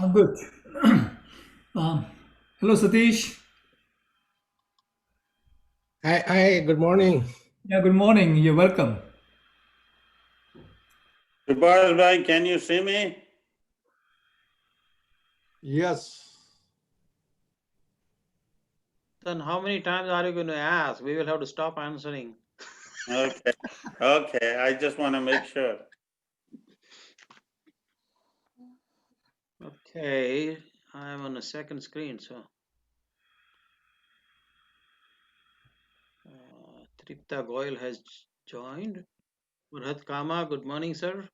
I'm good. um, Hello, Satish. Hi, good morning. Yeah, good morning. You're welcome. Subhash bhai, can you see me? Yes. Then how many times are you going to ask? We will have to stop answering. Okay, okay, I just want to make sure. Okay, I'm on a second screen, so. Tripta Goyal has joined. Murhat Kama, good morning, sir.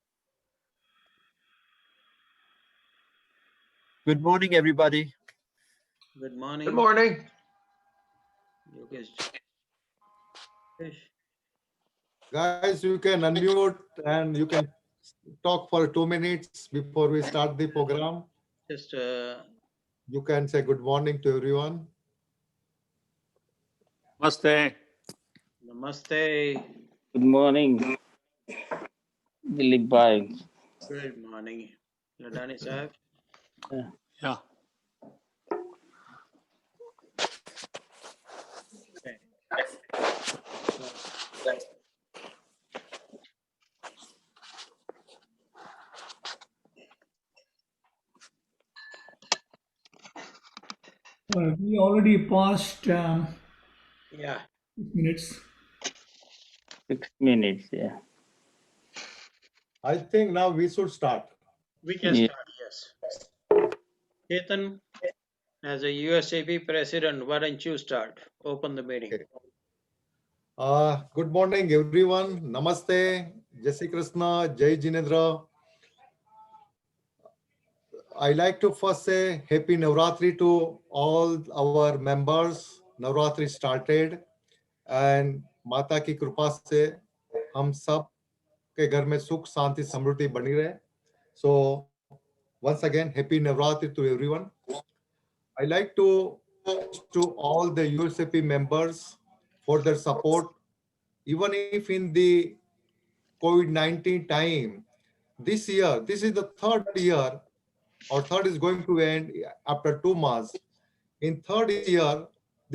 Good morning, everybody. Good morning. Good morning. Yogesh. Guys, you can unmute and you can talk for 2 minutes before we start the program. Just You can say good morning to everyone. Namaste. namaste. Good morning, Dilip Bhai. Good morning. Ladani Sahib. Yeah. Okay. We already passed Yeah, 6 minutes. 6 minutes, yeah. I think now we should start. we can Yeah. start, yes. Chetan, as a USAP president, why don't you start? Open the meeting. Okay. Good morning, everyone. Namaste. Jai Shri Krishna. Jai Jinendra. I like to first say Happy Navratri to all our members. Navratri started and माता की कृपा से हम सब के घर में सुख शांति समृद्धि बनी रहे. So once again, happy Navratri to everyone. I like to to all the USAP members for their support, even if in the COVID-19 time. This year, this is the third year, or third is going to end after 2 months. In third year,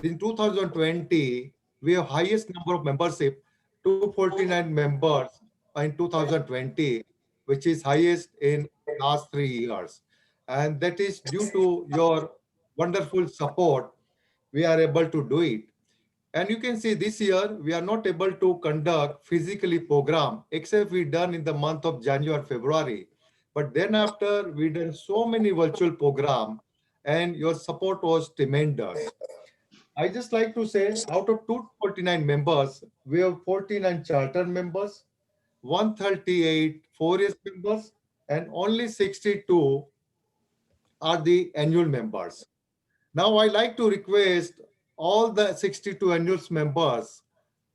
in 2020, we have highest number of membership, 249 members in 2020, which is highest in last 3 years. And that is due to your wonderful support, we are able to do it. And you can see this year, we are not able to conduct physically program, except we done in the month of January, February. But then after, we done so many virtual program, and your support was tremendous. I just like to say, out of 249 members, we have 49 charter members, 138 4 years members, and only 62 are the annual members. Now I like to request all the 62 annual members,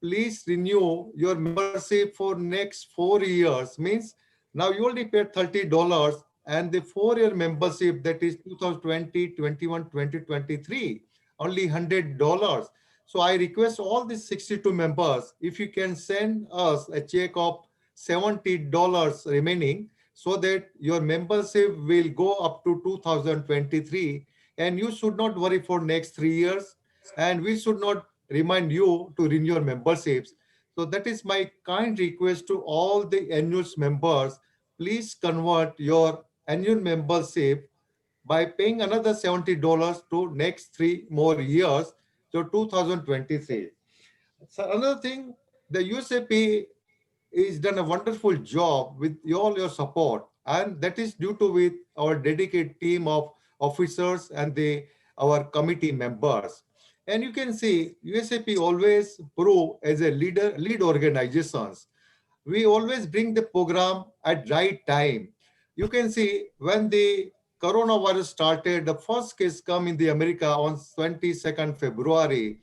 please renew your membership for next 4 years. Means now you already paid $30 and the 4 year membership, that is 2020, 21, 2023, only $100. So I request all these 62 members, if you can send us a check of $70 remaining, so that your membership will go up to 2023, and you should not worry for next 3 years, and we should not remind you to renew your memberships. So that is my kind request to all the annual members. Please convert your annual membership by paying another $70 to next 3 more years, so 2023. So another thing, the USAP is done a wonderful job with all your support, and that is due to with our dedicated team of officers and the our committee members. And you can see USAP always prove as a lead organizations. We always bring the program at right time. You can see when the coronavirus started, the first case come in the America on 22nd February.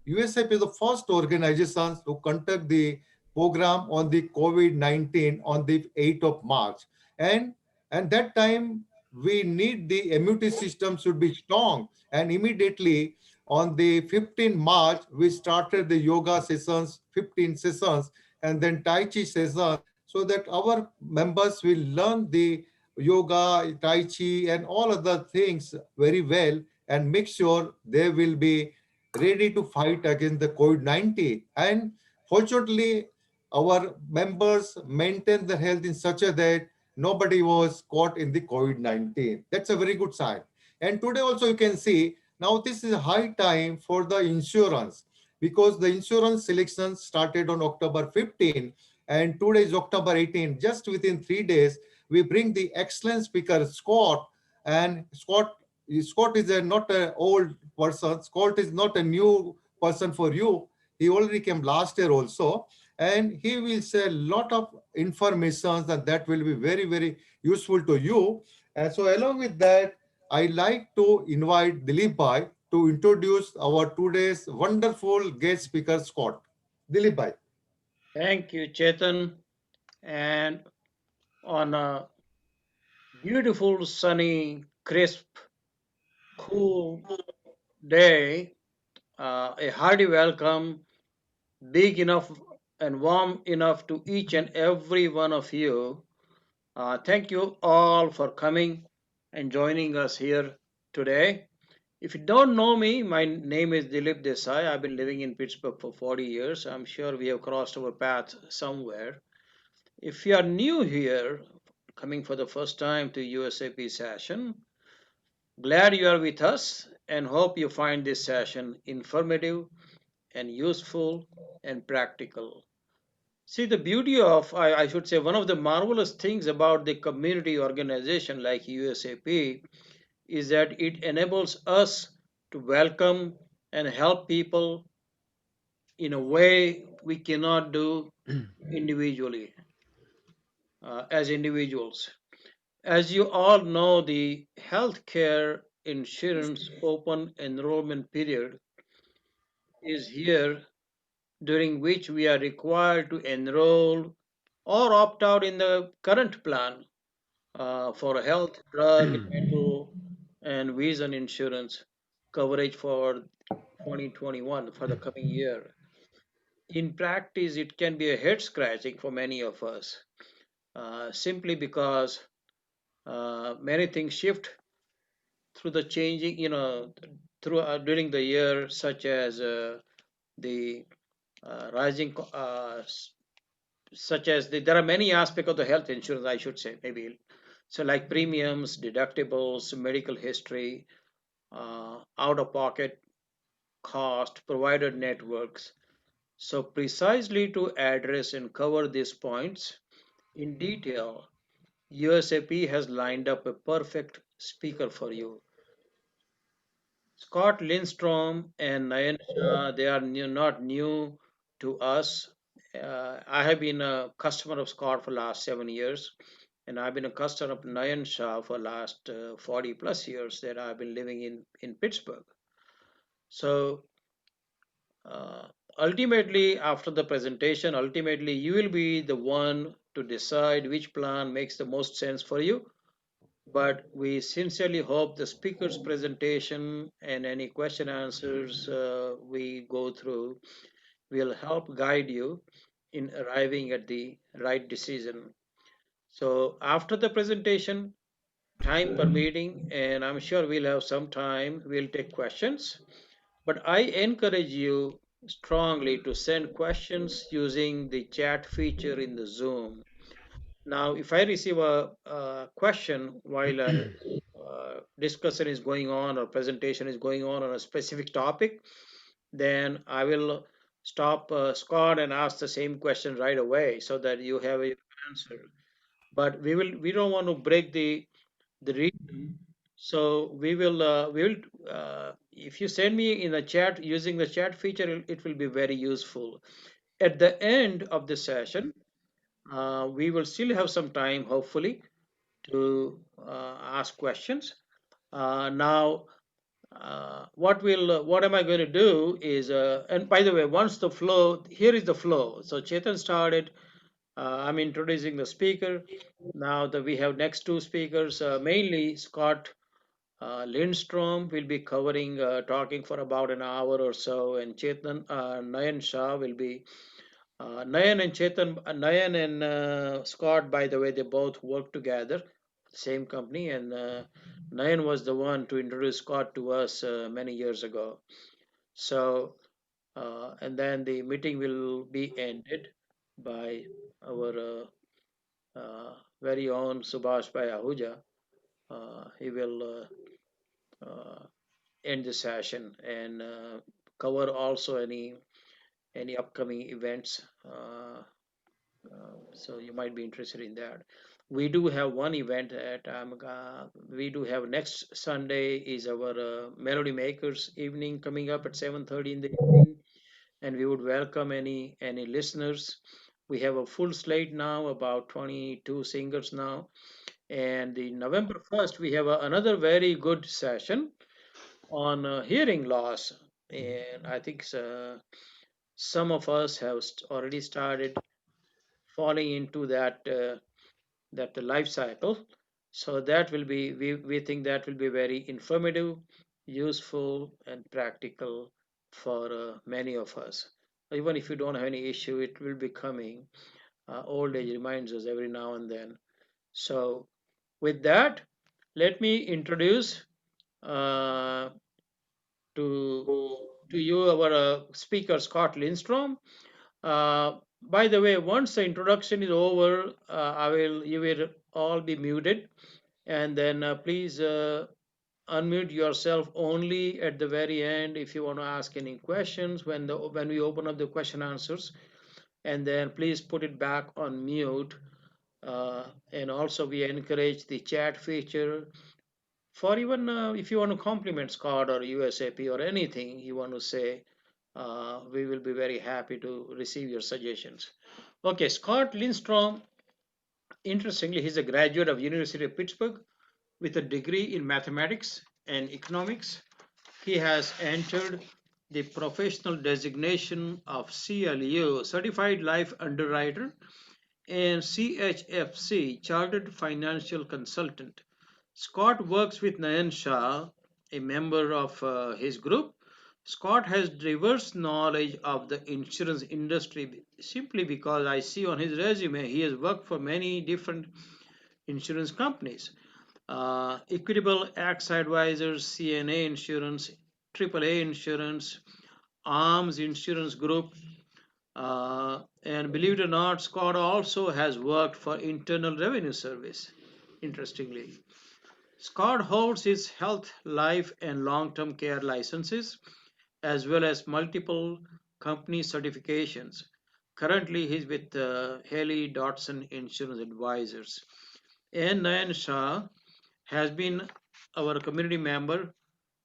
USAP is the first organization to conduct the program on the COVID-19 on the 8th of March. And that time we need the immunity system should be strong. And immediately on the 15th March, we started the yoga sessions, 15 sessions, and then Tai Chi session, so that our members will learn the yoga, tai chi, and all other things very well and make sure they will be ready to fight against the COVID-19. And fortunately, our members maintain their health in such a that nobody was caught in the COVID-19. That's a very good sign. And today also you can see now this is a high time for the insurance because the insurance selection started on October 15 and today is October 18. Just within 3 days, we bring the excellent speaker Scott, and Scott is not an old person. Scott is not a new person for you. He already came last year also, and he will say a lot of information and that will be very, very useful to you. And so along with that, I like to invite Dilip Bhai to introduce our today's wonderful guest speaker, Scott. Dilip Bhai. Thank you, Chetan. And on a beautiful, sunny, crisp, cool day, a hearty welcome, big enough and warm enough to each and every one of you. Thank you all for coming and joining us here today. If you don't know me, my name is Dilip Desai. I've been living in Pittsburgh for 40 years. I'm sure we have crossed our paths somewhere. If you are new here, coming for the first time to USAP session, glad you are with us and hope you find this session informative and useful and practical. See, the beauty of, I should say, one of the marvelous things about the community organization like USAP is that it enables us to welcome and help people in a way we cannot do individually, as individuals. As you all know, the healthcare insurance open enrollment period is here, during which we are required to enroll or opt out in the current plan for health, drug, dental, and vision insurance coverage for 2021 for the coming year. In practice, it can be a head scratching for many of us, simply because many things shift through the changing, through during the year, such as the rising, such as there are many aspects of the health insurance, I should say, maybe. So, like premiums, deductibles, medical history, out of pocket cost, provider networks. So, precisely to address and cover these points in detail, USAP has lined up a perfect speaker for you. Scott Lindstrom and Nayan Shah, they are not new to us. I have been a customer of Scott for last 7 years, and I've been a customer of Nayan Shah for last 40 plus years that I've been living in Pittsburgh. So uh, ultimately, after the presentation, ultimately you will be the one to decide which plan makes the most sense for you. But we sincerely hope the speaker's presentation and any question answers we go through will help guide you in arriving at the right decision. So after the presentation, time permitting, and I'm sure we'll have some time, we'll take questions. But I encourage you strongly to send questions using the chat feature in the Zoom. Now, if I receive a question while a discussion is going on or presentation is going on a specific topic, then I will stop Scott and ask the same question right away so that you have an answer. But we don't want to break the region, so we will if you send me in a chat using the chat feature, it will be very useful. At the end of the session, we will still have some time, hopefully, to ask questions. Now, what am I going to do is, and by the way, once the flow, here is the flow. So Chetan started. I'm introducing the speaker. Now that we have next two speakers, mainly Scott Lindstrom will be covering, talking for about an hour or so, and Chetan, Nayan Shah will be Nayan and Chetan, Nayan and Scott, by the way, they both work together same company, and Nayan was the one to introduce Scott to us many years ago. So, and then the meeting will be ended by our very own Subhash Bhai Ahuja. He will end the session and cover also any upcoming events. So you might be interested in that. We do have one event that we do have next Sunday is our Melody Makers evening coming up at 7:30 in the evening, and we would welcome any listeners. We have a full slate now, about 22 singers now, and the November 1st we have another very good session on hearing loss, and I think some of us have already started falling into that life cycle. So that will be we think that will be very informative, useful, and practical for many of us. Even if you don't have any issue, it will be coming. Old age reminds us every now and then. So with that, let me introduce uh, to you our speaker Scott Lindstrom. By the way, once the introduction is over, you will all be muted, and then please unmute yourself only at the very end if you want to ask any questions when we open up the question answers, and then please put it back on mute. And also we encourage the chat feature for even if you want to compliment Scott or USAP or anything you want to say. We will be very happy to receive your suggestions. Okay, Scott Lindstrom, interestingly, he's a graduate of University of Pittsburgh with a degree in mathematics and economics. He has entered the professional designation of CLU, Certified Life Underwriter, and CHFC, Chartered Financial Consultant. Scott works with Nayan Shah, a member of his group. Scott has diverse knowledge of the insurance industry simply because I see on his resume he has worked for many different insurance companies. Equitable Acts Advisors, CNA Insurance, AAA Insurance, Arms Insurance Group, and believe it or not, Scott also has worked for Internal Revenue Service, interestingly. Scott holds his health, life, and long-term care licenses, as well as multiple company certifications. Currently, he's with Haley Dodson Insurance Advisors. And Nayan Shah has been our community member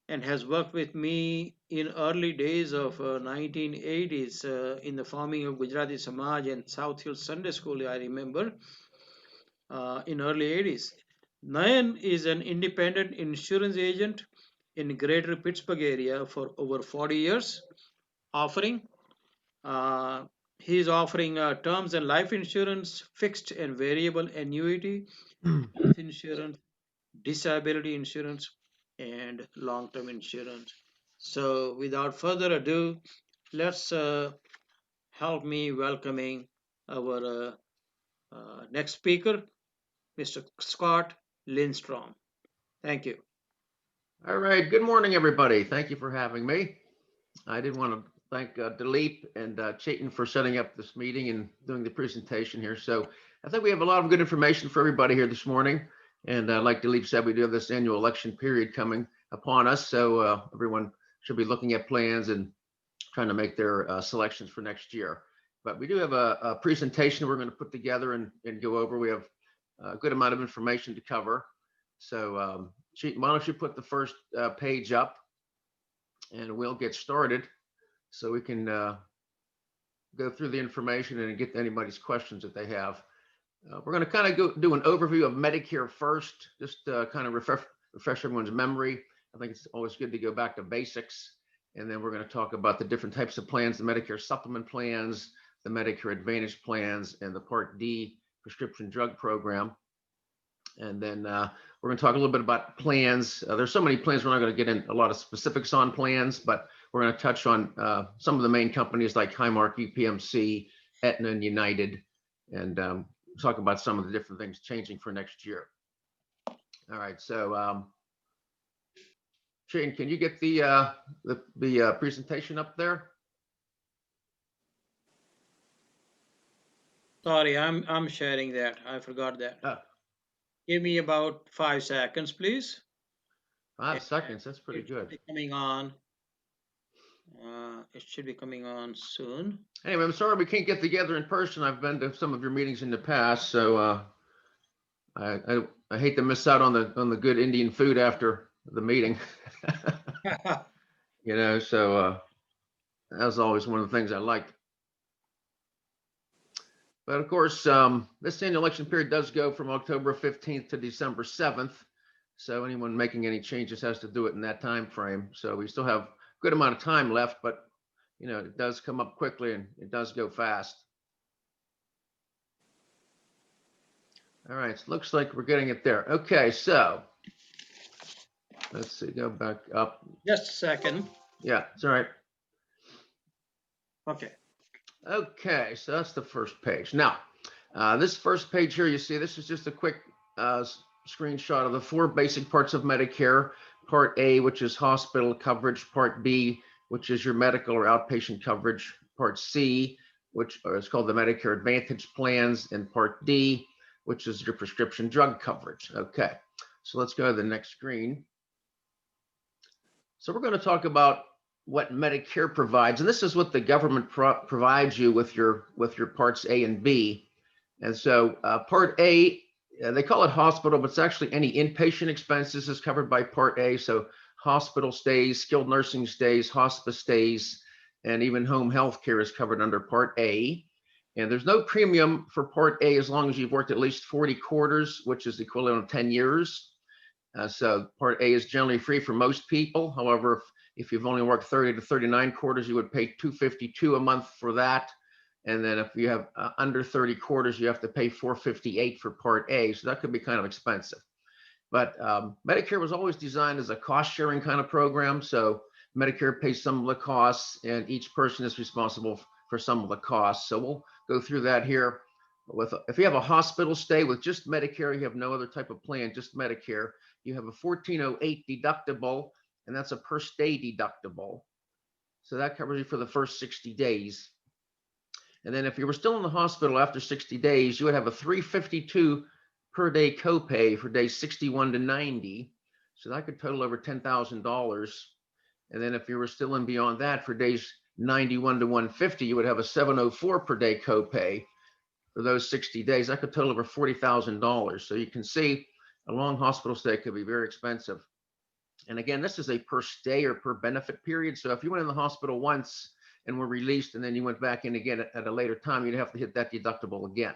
and has worked with me in early days of 1980s in the forming of Gujarati Samaj and South Hill Sunday School, I remember, in early 80s. Nayan is an independent insurance agent in greater Pittsburgh area for over 40 years, offering uh, he is offering terms and life insurance, fixed and variable annuity, health insurance, disability insurance, and long-term insurance. So without further ado, let's help me welcoming our next speaker, Mr. Scott Lindstrom. Thank you. All right. Good morning, everybody. Thank you for having me. I did want to thank Dilip and Chetan for setting up this meeting and doing the presentation here. So I think we have a lot of good information for everybody here this morning. And like Dilip said, we do have this annual election period coming upon us. So everyone should be looking at plans and trying to make their selections for next year. But we do have a presentation we're going to put together and go over. We have a good amount of information to cover. So Chetan, why don't you put the first page up and we'll get started so we can go through the information and get to anybody's questions that they have. We're going to kind of do an overview of Medicare first, just kind of refresh everyone's memory. I think it's always good to go back to basics. And then we're going to talk about the different types of plans, the Medicare supplement plans, the Medicare Advantage plans, and the Part D prescription drug program. And then we're going to talk a little bit about plans. There's so many plans, we're not going to get in a lot of specifics on plans, but we're going to touch on some of the main companies like Highmark, UPMC, Aetna, and United, and talk about some of the different things changing for next year. All right, so Shane, can you get the presentation up there? Sorry, I'm sharing that. I forgot that. Oh, Give me about 5 seconds, please. 5 seconds, that's pretty It should good. be coming on. It should be coming on soon. Anyway, I'm sorry we can't get together in person. I've been to some of your meetings in the past, so I hate to miss out on the good Indian food after the meeting. You know, so that was always one of the things I liked. But of course, this annual election period does go from October 15th to December 7th. So anyone making any changes has to do it in that time frame. So we still have a good amount of time left, but you know, it does come up quickly and it does go fast. All right, so looks like we're getting it there. Okay, so let's see, go back up. Just a second. Yeah, it's all right. Okay. Okay, so that's the first page. Now, this first page here, you see, this is just a quick screenshot of the 4 basic parts of Medicare. Part A, which is hospital coverage. Part B, which is your medical or outpatient coverage. Part C, which is called the Medicare Advantage plans. And Part D, which is your prescription drug coverage. Okay, so let's go to the next screen. So we're going to talk about what Medicare provides, and this is what the government provides you with your parts A and B. And so Part A, they call it hospital, but it's actually any inpatient expenses is covered by Part A. So hospital stays, skilled nursing stays, hospice stays, and even home health care is covered under Part A. And there's no premium for Part A as long as you've worked at least 40 quarters, which is the equivalent of 10 years. So Part A is generally free for most people. However, if you've only worked 30 to 39 quarters, you would pay $252 a month for that. And then if you have under 30 quarters, you have to pay $458 for Part A. So that could be kind of expensive. But Medicare was always designed as a cost sharing kind of program. So Medicare pays some of the costs and each person is responsible for some of the costs. So we'll go through that here. If you have a hospital stay with just Medicare, you have no other type of plan, just Medicare, you have a $1,408 deductible, and that's a per stay deductible. So that covers you for the first 60 days. And then if you were still in the hospital after 60 days, you would have a $352 per day copay for days 61 to 90. So that could total over $10,000. And then if you were still in beyond that for days 91 to 150, you would have a $704 per day copay for those 60 days. That could total over $40,000. So you can see a long hospital stay could be very expensive. And again, this is a per stay or per benefit period. So if you went in the hospital once and were released and then you went back in again at a later time, you'd have to hit that deductible again.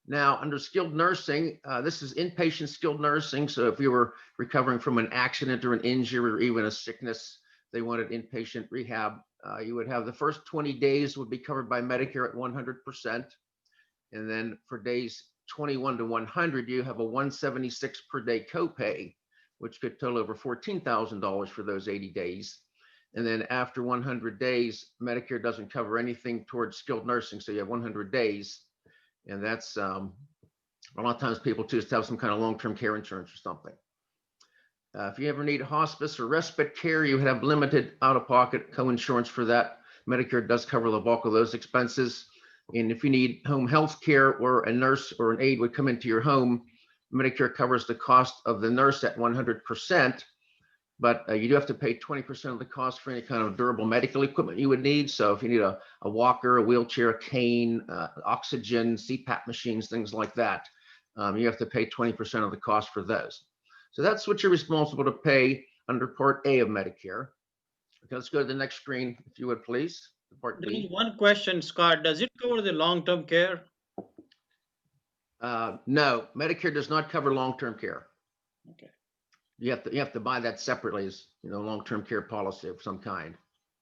Now, under skilled nursing, this is inpatient skilled nursing. So if you were recovering from an accident or an injury or even a sickness, they wanted inpatient rehab, you would have the first 20 days would be covered by Medicare at 100%. And then for days 21 to 100, you have a $176 per day copay, which could total over $14,000 for those 80 days. And then after 100 days, Medicare doesn't cover anything towards skilled nursing. So you have 100 days. And that's a lot of times people choose to have some kind of long-term care insurance or something. If you ever need hospice or respite care, you have limited out-of-pocket co-insurance for that. Medicare does cover the bulk of those expenses. And if you need home health care where a nurse or an aide would come into your home, Medicare covers the cost of the nurse at 100%, but you do have to pay 20% of the cost for any kind of durable medical equipment you would need. So if you need a walker, a wheelchair, a cane, oxygen, CPAP machines, things like that, you have to pay 20% of the cost for those. So that's what you're responsible to pay under Part A of Medicare. Okay, let's go to the next screen, if you would, please. Part There B. is one question, Scott. Does it cover the long-term care? No, Medicare does not cover long-term care. Okay. You have to buy that separately as, you know, long-term care policy of some kind.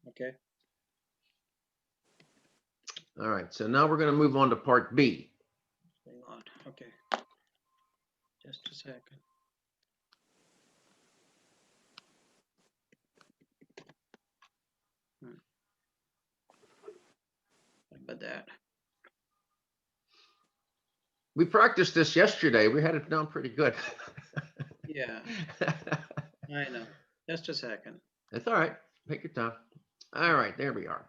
Okay. All right, so now we're going to move on to Part B. Hang on. Okay. Just a second. What about that? We practiced this yesterday. We had it down pretty good. Yeah, I know. Just a second. That's all right. Take your time. All right, there we are.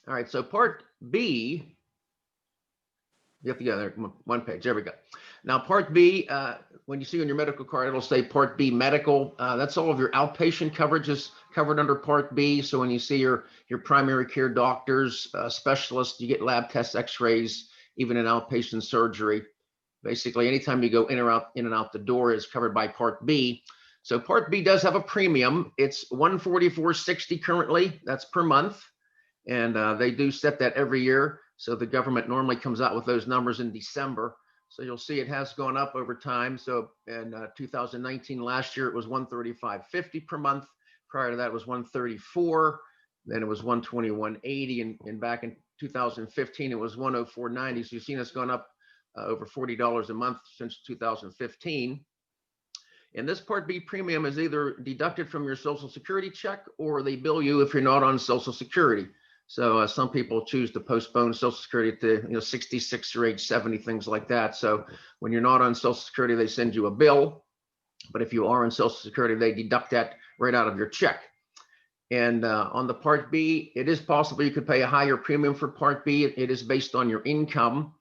All right, so Part B, you have to go there, one page, there we go. Now, Part B, when you see on your medical card, it'll say Part B medical. That's all of your outpatient coverage is covered under Part B. So when you see your primary care doctors, specialists, you get lab tests, x-rays, even an outpatient surgery. Basically, anytime you go in and out the door is covered by Part B. So Part B does have a premium. It's $144.60 currently. That's per month. And they do set that every year. So the government normally comes out with those numbers in December. So you'll see it has gone up over time. So in 2019, last year, it was $135.50 per month. Prior to that, it was $134. Then it was $121.80. And back in 2015, it was $104.90. So you've seen it's gone up over $40 a month since 2015. And this Part B premium is either deducted from your Social Security check or they bill you if you're not on Social Security. So some people choose to postpone Social Security to 66 or age 70, things like that. So when you're not on Social Security, they send you a bill. But if you are on Social Security, they deduct that right out of your check. And on the Part B, it is possible you could pay a higher premium for Part B. It is based on your income.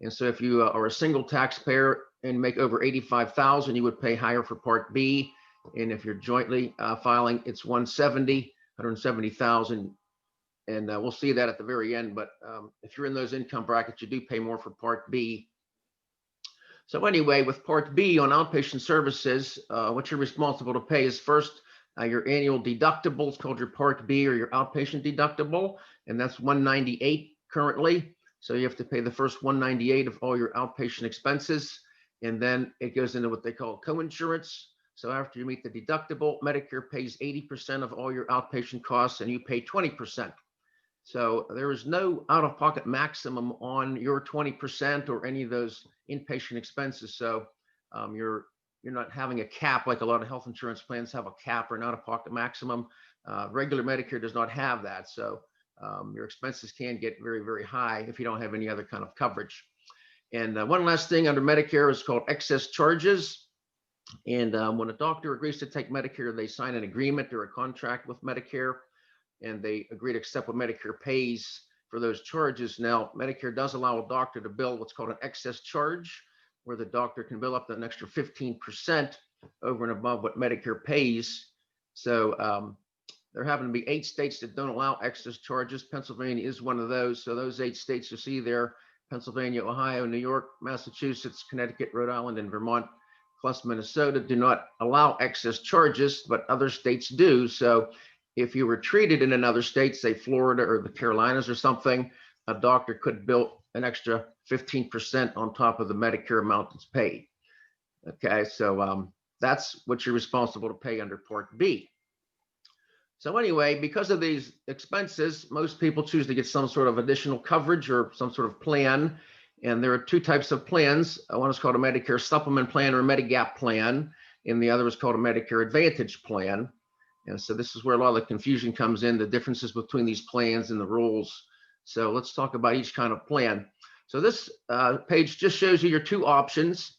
And so if you are a single taxpayer and make over $85,000, you would pay higher for Part B. And if you're jointly filing, it's $170,000. And we'll see that at the very end. But if you're in those income brackets, you do pay more for Part B. So anyway, with Part B on outpatient services, what you're responsible to pay is first your annual deductible. It's called your Part B or your outpatient deductible. And that's $198 currently. So you have to pay the first $198 of all your outpatient expenses. And then it goes into what they call coinsurance. So after you meet the deductible, Medicare pays 80% of all your outpatient costs and you pay 20%. So there is no out-of-pocket maximum on your 20% or any of those inpatient expenses. So you're not having a cap like a lot of health insurance plans have a cap or an out-of-pocket maximum. Regular Medicare does not have that. So your expenses can get very, very high if you don't have any other kind of coverage. And one last thing under Medicare is called excess charges. And when a doctor agrees to take Medicare, they sign an agreement or a contract with Medicare, and they agree to accept what Medicare pays for those charges. Now, Medicare does allow a doctor to bill what's called an excess charge, where the doctor can bill up to an extra 15% over and above what Medicare pays. So there happen to be 8 states that don't allow excess charges. Pennsylvania is one of those. So those 8 states you see there, Pennsylvania, Ohio, New York, Massachusetts, Connecticut, Rhode Island, and Vermont, plus Minnesota, do not allow excess charges, but other states do. So if you were treated in another state, say Florida or the Carolinas or something, a doctor could bill an extra 15% on top of the Medicare amount that's paid. Okay, so that's what you're responsible to pay under Part B. So anyway, because of these expenses, most people choose to get some sort of additional coverage or some sort of plan. And there are 2 types of plans. One is called a Medicare Supplement plan or a Medigap plan, and the other is called a Medicare Advantage plan. And so this is where a lot of the confusion comes in, the differences between these plans and the rules. So let's talk about each kind of plan. So this page just shows you your 2 options.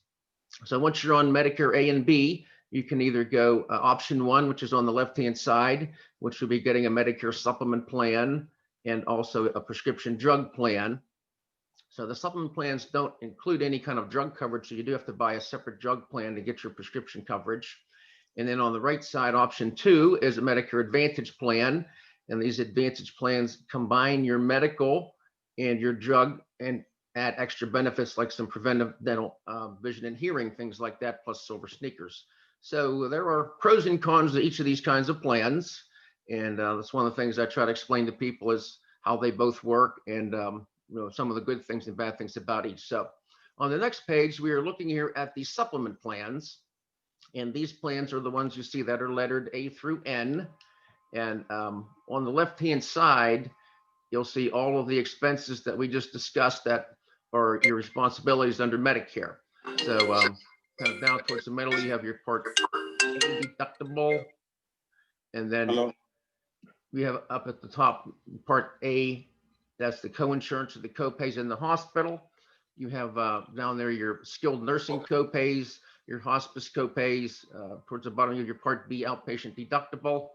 So once you're on Medicare A and B, you can either go option 1, which is on the left-hand side, which will be getting a Medicare supplement plan and also a prescription drug plan. So the supplement plans don't include any kind of drug coverage, so you do have to buy a separate drug plan to get your prescription coverage. And then on the right side, option 2 is a Medicare Advantage plan. And these Advantage plans combine your medical and your drug and add extra benefits like some preventive dental, vision and hearing, things like that, plus silver sneakers. So there are pros and cons to each of these kinds of plans. And that's one of the things I try to explain to people is how they both work and some of the good things and bad things about each. So on the next page, we are looking here at the supplement plans. And these plans are the ones you see that are lettered A through N. And on the left-hand side, you'll see all of the expenses that we just discussed that are your responsibilities under Medicare. So kind of down towards the middle, you have your Part A deductible. And then we have up at the top, Part A, that's the coinsurance or the copays in the hospital. You have down there your skilled nursing copays, your hospice copays towards the bottom of your Part B outpatient deductible.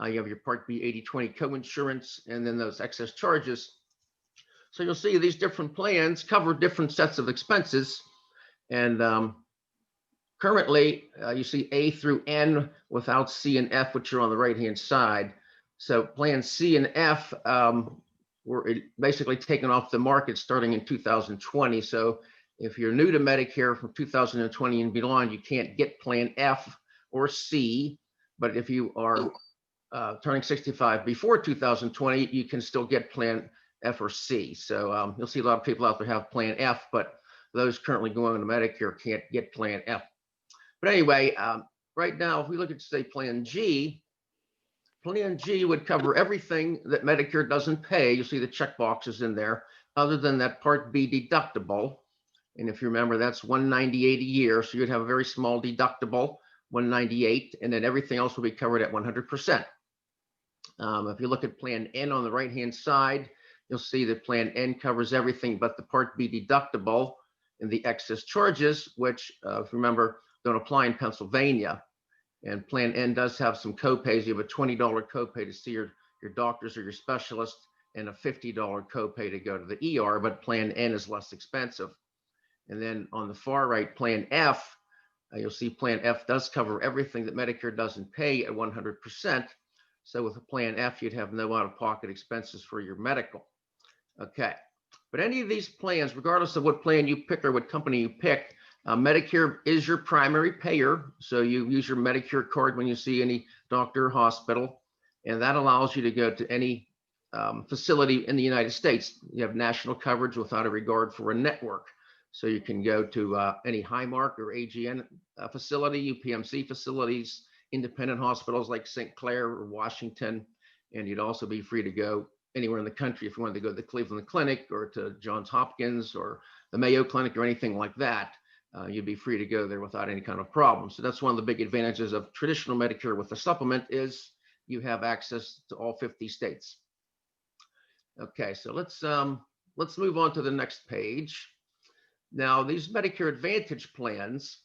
You have your Part B 80/20 coinsurance, and then those excess charges. So you'll see these different plans cover different sets of expenses. And currently, you see A through N without C and F, which are on the right-hand side. So plan C and F were basically taken off the market starting in 2020. So if you're new to Medicare from 2020 and beyond, you can't get plan F or C. But if you are turning 65 before 2020, you can still get plan F or C. So you'll see a lot of people out there have plan F, but those currently going to Medicare can't get plan F. But anyway, right now, if we look at, say, plan G would cover everything that Medicare doesn't pay. You see the check boxes in there, other than that Part B deductible. And if you remember, that's $198 a year. So you'd have a very small deductible, $198, and then everything else will be covered at 100%. If you look at plan N on the right-hand side, you'll see that plan N covers everything but the Part B deductible and the excess charges, which, if you remember, don't apply in Pennsylvania. And plan N does have some copays. You have a $20 copay to see your doctors or your specialist, and a $50 copay to go to the ER, but plan N is less expensive. And then on the far right, plan F, you'll see plan F does cover everything that Medicare doesn't pay at 100%. So with a plan F, you'd have no out-of-pocket expenses for your medical. Okay, but any of these plans, regardless of what plan you pick or what company you pick, Medicare is your primary payer. So you use your Medicare card when you see any doctor or hospital, and that allows you to go to any facility in the United States. You have national coverage without a regard for a network. So you can go to any Highmark or AGN facility, UPMC facilities, independent hospitals like St. Clair or Washington, and you'd also be free to go anywhere in the country if you wanted to go to the Cleveland Clinic or to Johns Hopkins or the Mayo Clinic or anything like that. You'd be free to go there without any kind of problem. So that's one of the big advantages of traditional Medicare with the supplement is you have access to all 50 states. Okay, so let's move on to the next page. Now, these Medicare Advantage plans,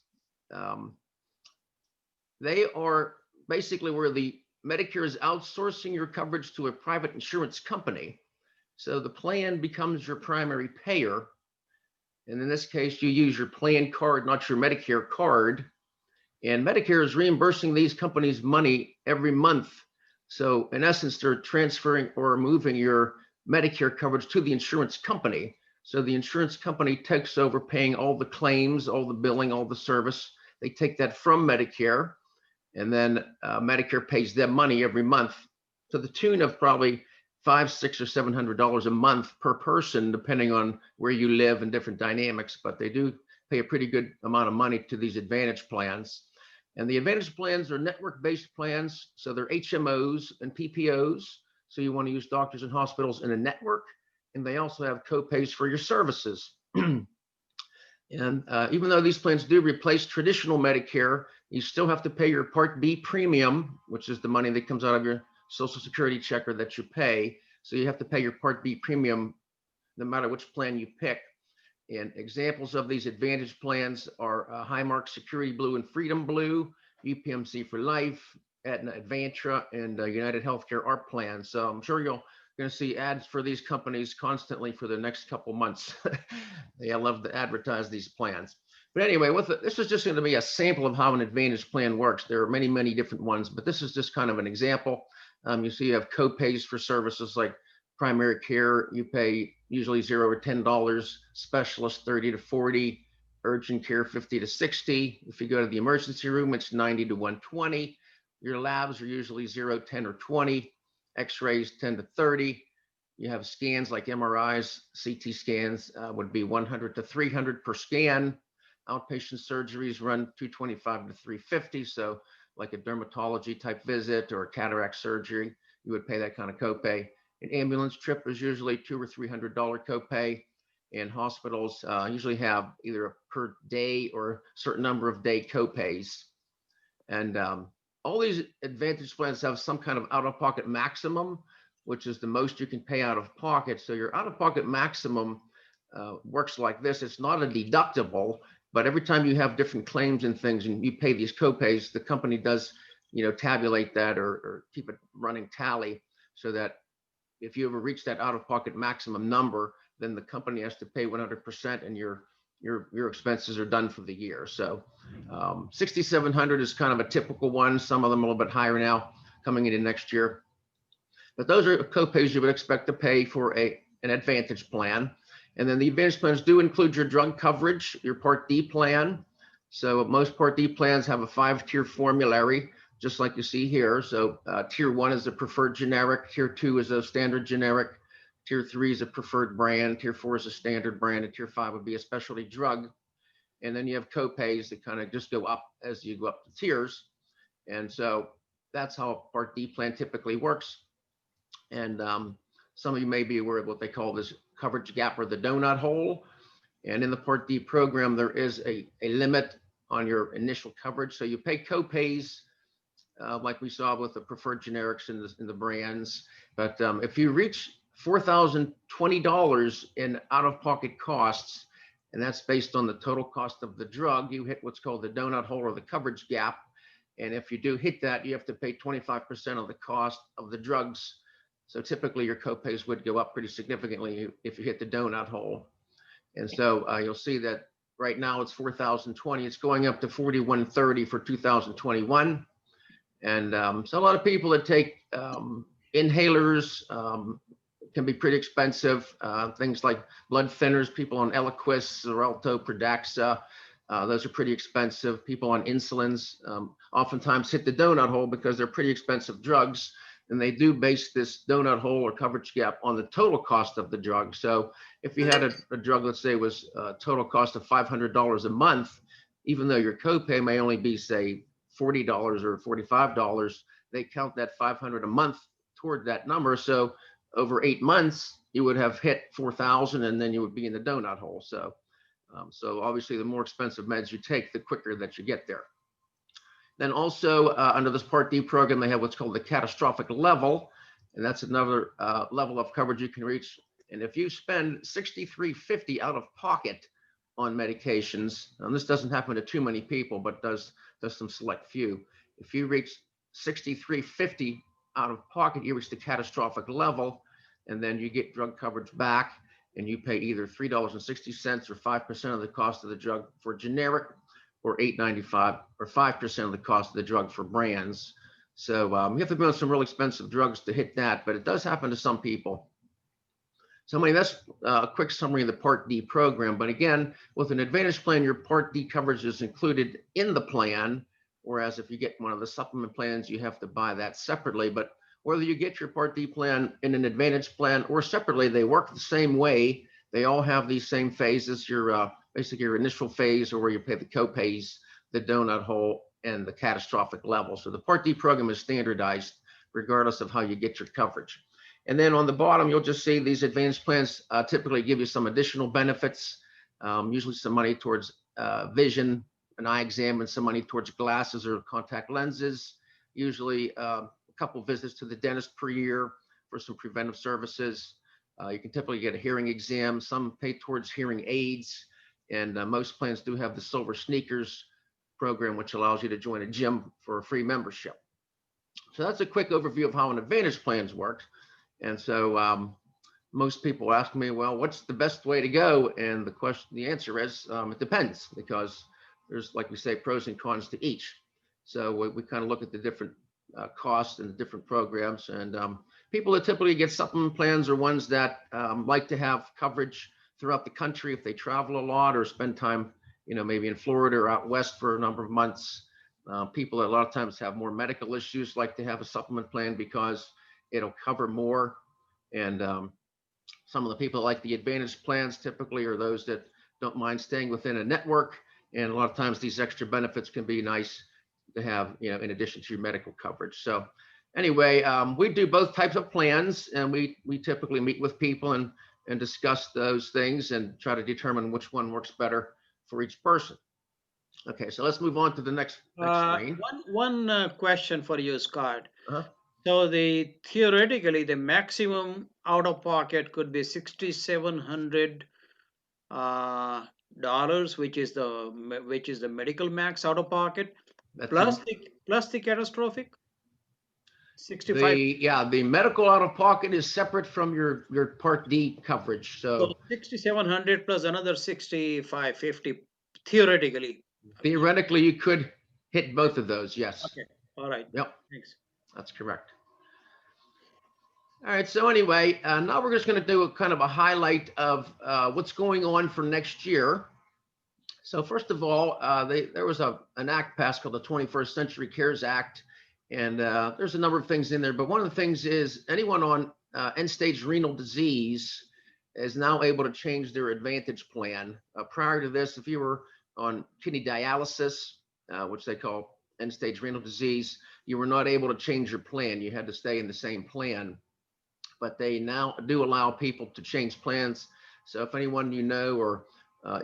they are basically where the Medicare is outsourcing your coverage to a private insurance company. So the plan becomes your primary payer. And in this case, you use your plan card, not your Medicare card. And Medicare is reimbursing these companies money every month. So in essence, they're transferring or moving your Medicare coverage to the insurance company. So the insurance company takes over paying all the claims, all the billing, all the service. They take that from Medicare, and then Medicare pays them money every month to the tune of probably $500, $600, or $700 a month per person, depending on where you live and different dynamics. But they do pay a pretty good amount of money to these Advantage plans. And the Advantage plans are network-based plans. So they're HMOs and PPOs. So you want to use doctors and hospitals in a network. And they also have copays for your services. And even though these plans do replace traditional Medicare, you still have to pay your Part B premium, which is the money that comes out of your Social Security checker that you pay. So you have to pay your Part B premium no matter which plan you pick. And examples of these Advantage plans are Highmark Security Blue and Freedom Blue, UPMC for Life, Aetna Advantra, and United Healthcare ARP plans. So I'm sure you're going to see ads for these companies constantly for the next couple months. They love to advertise these plans. But anyway, this is just going to be a sample of how an Advantage plan works. There are many, many different ones, but this is just kind of an example. You see you have copays for services like primary care. You pay usually $0 or $10, specialist $30 to $40, urgent care $50 to $60. If you go to the emergency room, it's $90 to $120. Your labs are usually $0, $10, or $20. X-rays $10 to $30. You have scans like MRIs, CT scans would be $100 to $300 per scan. Outpatient surgeries run $225 to $350. So like a dermatology type visit or a cataract surgery, you would pay that kind of copay. An ambulance trip is usually $200 or $300 copay. And hospitals usually have either a per day or a certain number of day copays. And all these Advantage plans have some kind of out-of-pocket maximum, which is the most you can pay out of pocket. So your out-of-pocket maximum works like this. It's not a deductible. But every time you have different claims and things and you pay these copays, the company does, tabulate that or keep a running tally so that if you ever reach that out-of-pocket maximum number, then the company has to pay 100% and your expenses are done for the year. So 6,700 is kind of a typical one. Some of them a little bit higher now coming into next year. But those are copays you would expect to pay for an Advantage plan. And then the Advantage plans do include your drug coverage, your Part D plan. So most Part D plans have a 5-tier formulary, just like you see here. So tier 1 is a preferred generic, tier 2 is a standard generic, tier 3 is a preferred brand, tier 4 is a standard brand, and tier 5 would be a specialty drug. And then you have copays that kind of just go up as you go up the tiers. And so that's how a Part D plan typically works. And some of you may be aware of what they call this coverage gap or the donut hole. And in the Part D program, there is a limit on your initial coverage. So you pay copays like we saw with the preferred generics in the brands. But if you reach $4,020 in out-of-pocket costs, and that's based on the total cost of the drug, you hit what's called the donut hole or the coverage gap. And if you do hit that, you have to pay 25% of the cost of the drugs. So typically your copays would go up pretty significantly if you hit the donut hole. And so you'll see that right now it's $4,020. It's going up to $4,130 for 2021. And so a lot of people that take inhalers can be pretty expensive. Things like blood thinners, people on Eliquis, Xarelto, Pradaxa, those are pretty expensive. People on insulins oftentimes hit the donut hole because they're pretty expensive drugs. And they do base this donut hole or coverage gap on the total cost of the drug. So if you had a drug, let's say was a total cost of $500 a month, even though your copay may only be, say, $40 or $45, they count that $500 a month toward that number. So over 8 months, you would have hit 4,000 and then you would be in the donut hole. So, so obviously the more expensive meds you take, the quicker that you get there. Then also under this Part D program, they have what's called the catastrophic level. And that's another level of coverage you can reach. And if you spend $63.50 out of pocket on medications, and this doesn't happen to too many people, but does some select few. If you reach $63.50 out of pocket, you reach the catastrophic level, and then you get drug coverage back, and you pay either $3.60 or 5% of the cost of the drug for generic, or $8.95 or 5% of the cost of the drug for brands. So you have to be on some really expensive drugs to hit that, but it does happen to some people. So that's a quick summary of the Part D program. But again, with an Advantage plan, your Part D coverage is included in the plan, whereas if you get one of the supplement plans, you have to buy that separately. But whether you get your Part D plan in an Advantage plan or separately, they work the same way. They all have these same phases. Your basically your initial phase, or where you pay the copays, the donut hole, and the catastrophic level. So the Part D program is standardized regardless of how you get your coverage. And then on the bottom, you'll just see these Advantage plans typically give you some additional benefits, usually some money towards vision, an eye exam, and some money towards glasses or contact lenses, usually a couple visits to the dentist per year for some preventive services. You can typically get a hearing exam, some pay towards hearing aids, and most plans do have the Silver Sneakers program, which allows you to join a gym for a free membership. So that's a quick overview of how an Advantage plans work. And so most people ask me, well, what's the best way to go? And the answer is it depends, because there's, like we say, pros and cons to each. So we kind of look at the different costs and the different programs. And people that typically get supplement plans are ones that like to have coverage throughout the country if they travel a lot or spend time, maybe in Florida or out west for a number of months. People that a lot of times have more medical issues like to have a supplement plan because it'll cover more. And some of the people that like the Advantage plans typically are those that don't mind staying within a network. And a lot of times these extra benefits can be nice to have, in addition to your medical coverage. So anyway, we do both types of plans, and we typically meet with people and discuss those things and try to determine which one works better for each person. Okay, so let's move on to the next screen. One question for you, Scott. Uh-huh. So theoretically, the maximum out of pocket could be $6,700 which is the medical max out of pocket, That's plus the catastrophic. 65. the medical out of pocket is separate from your Part D coverage. So So 6,700 plus another 6,550 theoretically. theoretically, you could hit both of those. Yes. Okay. All right. Yep, Thanks. that's correct. All right. So anyway, now we're just going to do a kind of a highlight of what's going on for next year. So first of all, there was an act passed called the 21st Century Cares Act, and there's a number of things in there. But one of the things is anyone on end-stage renal disease is now able to change their Advantage plan. Prior to this, if you were on kidney dialysis, which they call end-stage renal disease, you were not able to change your plan. You had to stay in the same plan. But they now do allow people to change plans. So if anyone you know or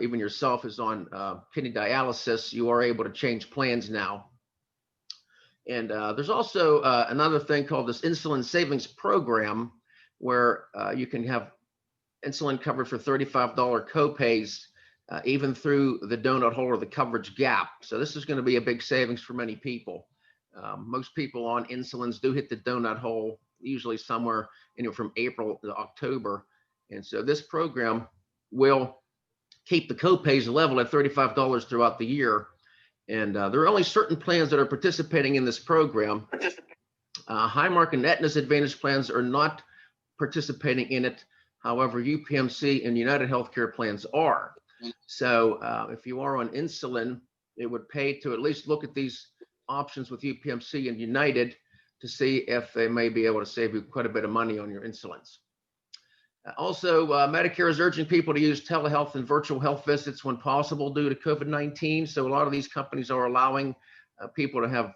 even yourself is on kidney dialysis, you are able to change plans now. And there's also another thing called this insulin savings program, where you can have insulin covered for $35 copays, even through the donut hole or the coverage gap. So this is going to be a big savings for many people. Most people on insulins do hit the donut hole, usually somewhere from April to October. And so this program will keep the copays level at $35 throughout the year. And there are only certain plans that are participating in this program. Highmark and Aetna's Advantage plans are not participating in it. However, UPMC and United Healthcare plans are. So if you are on insulin, it would pay to at least look at these options with UPMC and United to see if they may be able to save you quite a bit of money on your insulins. Also, Medicare is urging people to use telehealth and virtual health visits when possible due to COVID-19. So a lot of these companies are allowing people to have,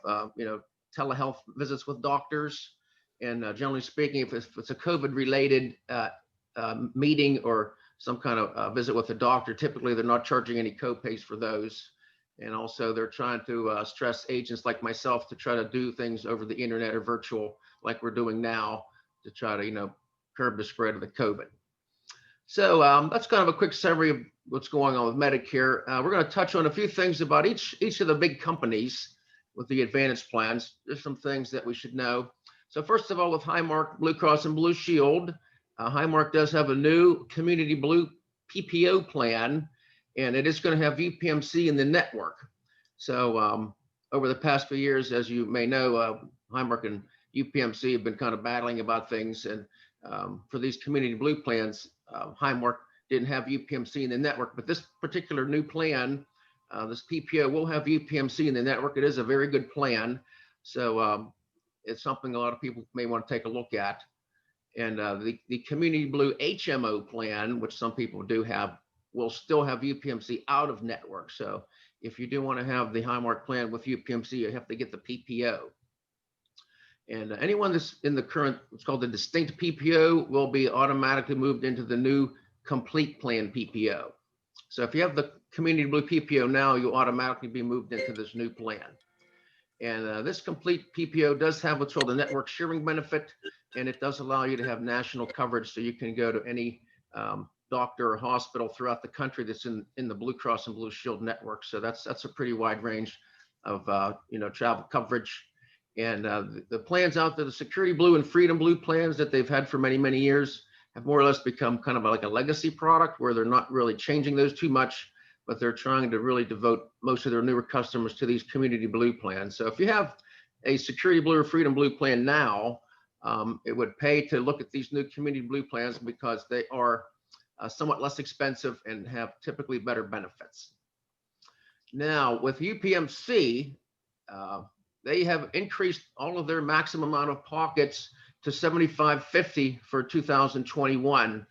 telehealth visits with doctors. And generally speaking, if it's a COVID-related meeting or some kind of visit with a doctor, typically they're not charging any copays for those. And also they're trying to stress agents like myself to try to do things over the internet or virtual like we're doing now to try to, curb the spread of the COVID. So that's kind of a quick summary of what's going on with Medicare. We're going to touch on a few things about each of the big companies with the Advantage plans. There's some things that we should know. So first of all, with Highmark, Blue Cross and Blue Shield, Highmark does have a new Community Blue PPO plan, and it is going to have UPMC in the network. So over the past few years, as you may know, Highmark and UPMC have been kind of battling about things. And for these Community Blue plans, Highmark didn't have UPMC in the network, but this particular new plan, this PPO will have UPMC in the network. It is a very good plan. So it's something a lot of people may want to take a look at. And the Community Blue HMO plan, which some people do have, will still have UPMC out of network. So if you do want to have the Highmark plan with UPMC, you have to get the PPO. And anyone that's in the current, what's called the distinct PPO, will be automatically moved into the new complete plan PPO. So if you have the Community Blue PPO now, you'll automatically be moved into this new plan. And this complete PPO does have what's called a network sharing benefit, and it does allow you to have national coverage, so you can go to any doctor or hospital throughout the country that's in the Blue Cross and Blue Shield network. So that's a pretty wide range of travel coverage. And the plans out there, the Security Blue and Freedom Blue plans that they've had for many, many years, have more or less become kind of like a legacy product where they're not really changing those too much, but they're trying to really devote most of their newer customers to these Community Blue plans. So if you have a Security Blue or Freedom Blue plan now, it would pay to look at these new Community Blue plans because they are somewhat less expensive and have typically better benefits. Now with UPMC, they have increased all of their maximum out of pockets to $75.50 for 2021.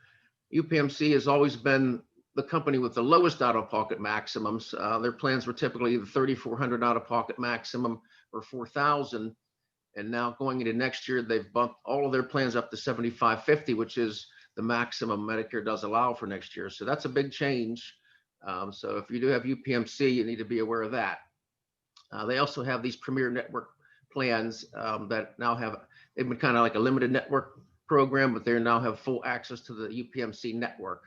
UPMC has always been the company with the lowest out of pocket maximums. Their plans were typically the $3,400 out of pocket maximum or $4,000. And now going into next year, they've bumped all of their plans up to $75.50, which is the maximum Medicare does allow for next year. So that's a big change. So if you do have UPMC, you need to be aware of that. They also have these Premier Network plans that now they've been kind of like a limited network program, but they now have full access to the UPMC network.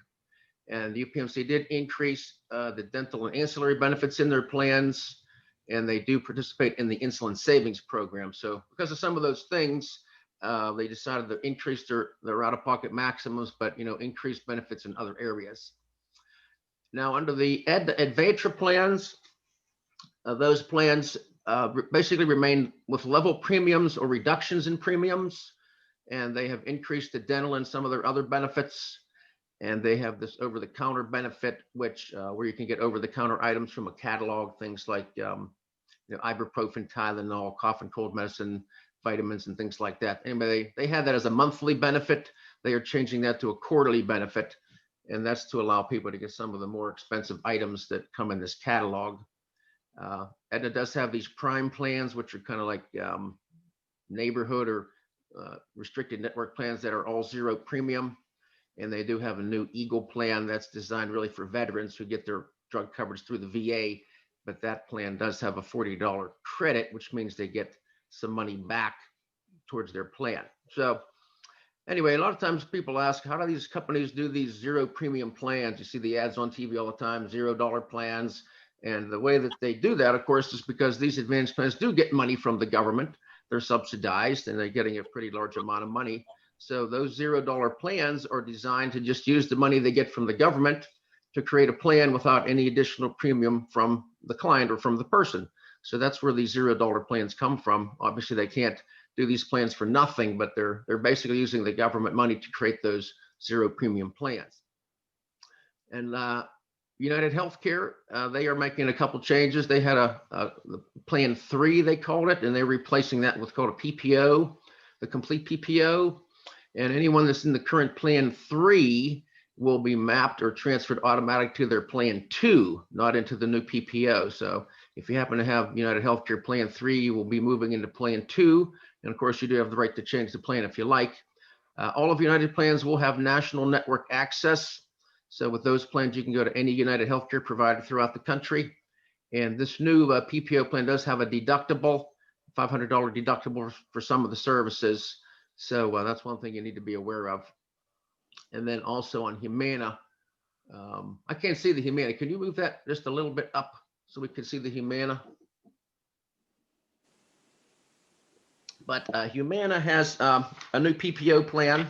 And UPMC did increase the dental and ancillary benefits in their plans, and they do participate in the insulin savings program. So because of some of those things, they decided to increase their out-of-pocket maximums, but increase benefits in other areas. Now, under the Advantage plans, those plans basically remain with level premiums or reductions in premiums, and they have increased the dental and some of their other benefits. And they have this over-the-counter benefit, which where you can get over-the-counter items from a catalog, things like ibuprofen, Tylenol, cough and cold medicine, vitamins, and things like that. Anyway, they had that as a monthly benefit. They are changing that to a quarterly benefit, and that's to allow people to get some of the more expensive items that come in this catalog. And it does have these prime plans, which are kind of like neighborhood or restricted network plans that are all zero premium. And they do have a new Eagle plan that's designed really for veterans who get their drug coverage through the VA. But that plan does have a $40 credit, which means they get some money back towards their plan. So anyway, a lot of times people ask, how do these companies do these zero premium plans? You see the ads on TV all the time, $0 plans. And the way that they do that, of course, is because these advantage plans do get money from the government. They're subsidized and they're getting a pretty large amount of money. So those $0 plans are designed to just use the money they get from the government to create a plan without any additional premium from the client or from the person. So that's where these $0 plans come from. Obviously, they can't do these plans for nothing, but they're basically using the government money to create those zero premium plans. And United Healthcare, they are making a couple changes. They had a plan 3, they called it, and they're replacing that with called a PPO, the complete PPO. And anyone that's in the current plan 3 will be mapped or transferred automatically to their plan 2, not into the new PPO. So if you happen to have United Healthcare plan 3, you will be moving into plan 2. And of course, you do have the right to change the plan if you like. All of United plans will have national network access. So with those plans, you can go to any United Healthcare provider throughout the country. And this new PPO plan does have a deductible, $500 deductible for some of the services. So that's one thing you need to be aware of. And then also on Humana, I can't see the Humana. Can you move that just a little bit up so we can see the Humana? But Humana has a new PPO plan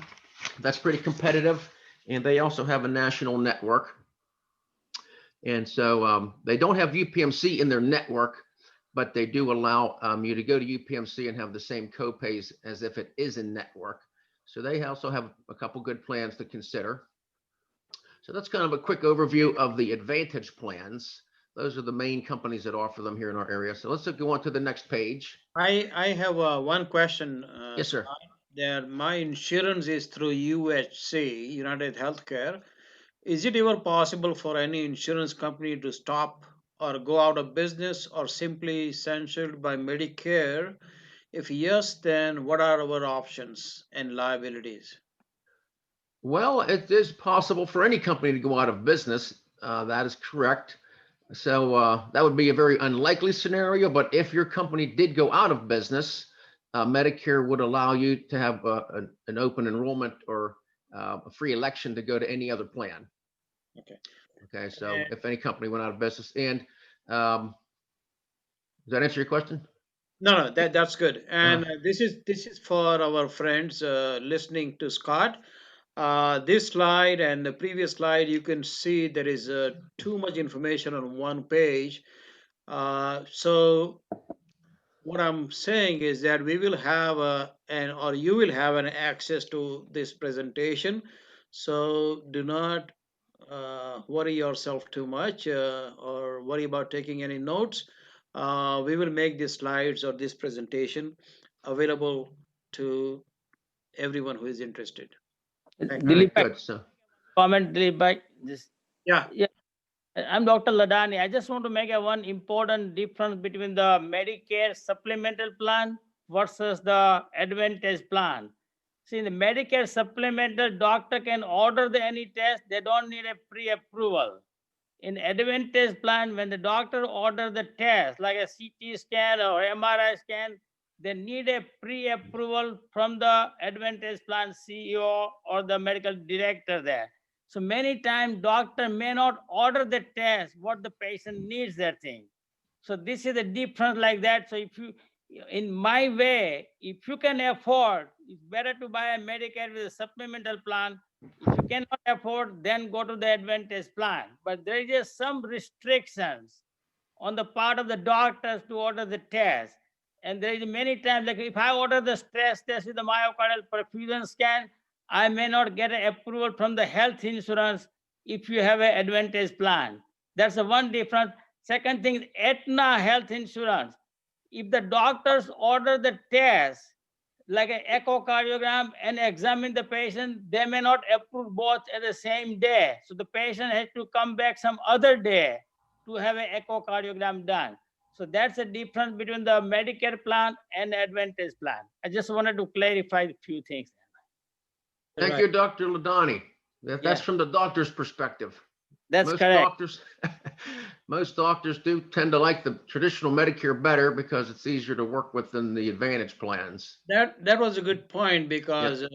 that's pretty competitive, and they also have a national network. And so they don't have UPMC in their network, but they do allow you to go to UPMC and have the same copays as if it is in network. So they also have a couple good plans to consider. So that's kind of a quick overview of the Advantage plans. Those are the main companies that offer them here in our area. So let's go on to the next page. I have one question. Yes, sir. That my insurance is through UHC, United Healthcare. Is it ever possible for any insurance company to stop or go out of business or simply censored by Medicare? If yes, then what are our options and liabilities? Well, it is possible for any company to go out of business. That is correct. So that would be a very unlikely scenario. But if your company did go out of business, Medicare would allow you to have an open enrollment or a free election to go to any other plan. Okay. Okay. So if any company went out of business, and does that answer your question? No, that's good. And this is for our friends listening to Scott. This slide and the previous slide, you can see there is too much information on one page. So what I'm saying is that we will have or you will have an access to this presentation. So do not worry yourself too much or worry about taking any notes. We will make these slides or this presentation available to everyone who is interested. Dilip, Good. So comment, Dilip, just Yeah. I'm Dr. Ladani. I just want to make one important difference between the Medicare supplemental plan versus the Advantage plan. See, in the Medicare supplemental, doctor can order any test. They don't need a pre-approval. In Advantage plan, when the doctor orders the test, like a CT scan or MRI scan, they need a pre-approval from the Advantage plan CEO or the medical director there. So many times doctor may not order the test what the patient needs that thing. So this is the difference like that. So if you, in my way, if you can afford, it's better to buy a Medicare with a supplemental plan. If you cannot afford, then go to the Advantage plan. But there is just some restrictions on the part of the doctors to order the test. And there is many times, like if I order the stress test with the myocardial perfusion scan, I may not get an approval from the health insurance if you have an Advantage plan. That's the one difference. Second thing, Aetna health insurance. If the doctors order the test, like an echocardiogram, and examine the patient, they may not approve both at the same day. So the patient has to come back some other day to have an echocardiogram done. So that's the difference between the Medicare plan and Advantage plan. I just wanted to clarify a few things. Thank you, Dr. Ladani. That's Yeah. from the doctor's perspective. That's Most correct. doctors, most doctors do tend to like the traditional Medicare better because it's easier to work with than the Advantage plans. That was a good point because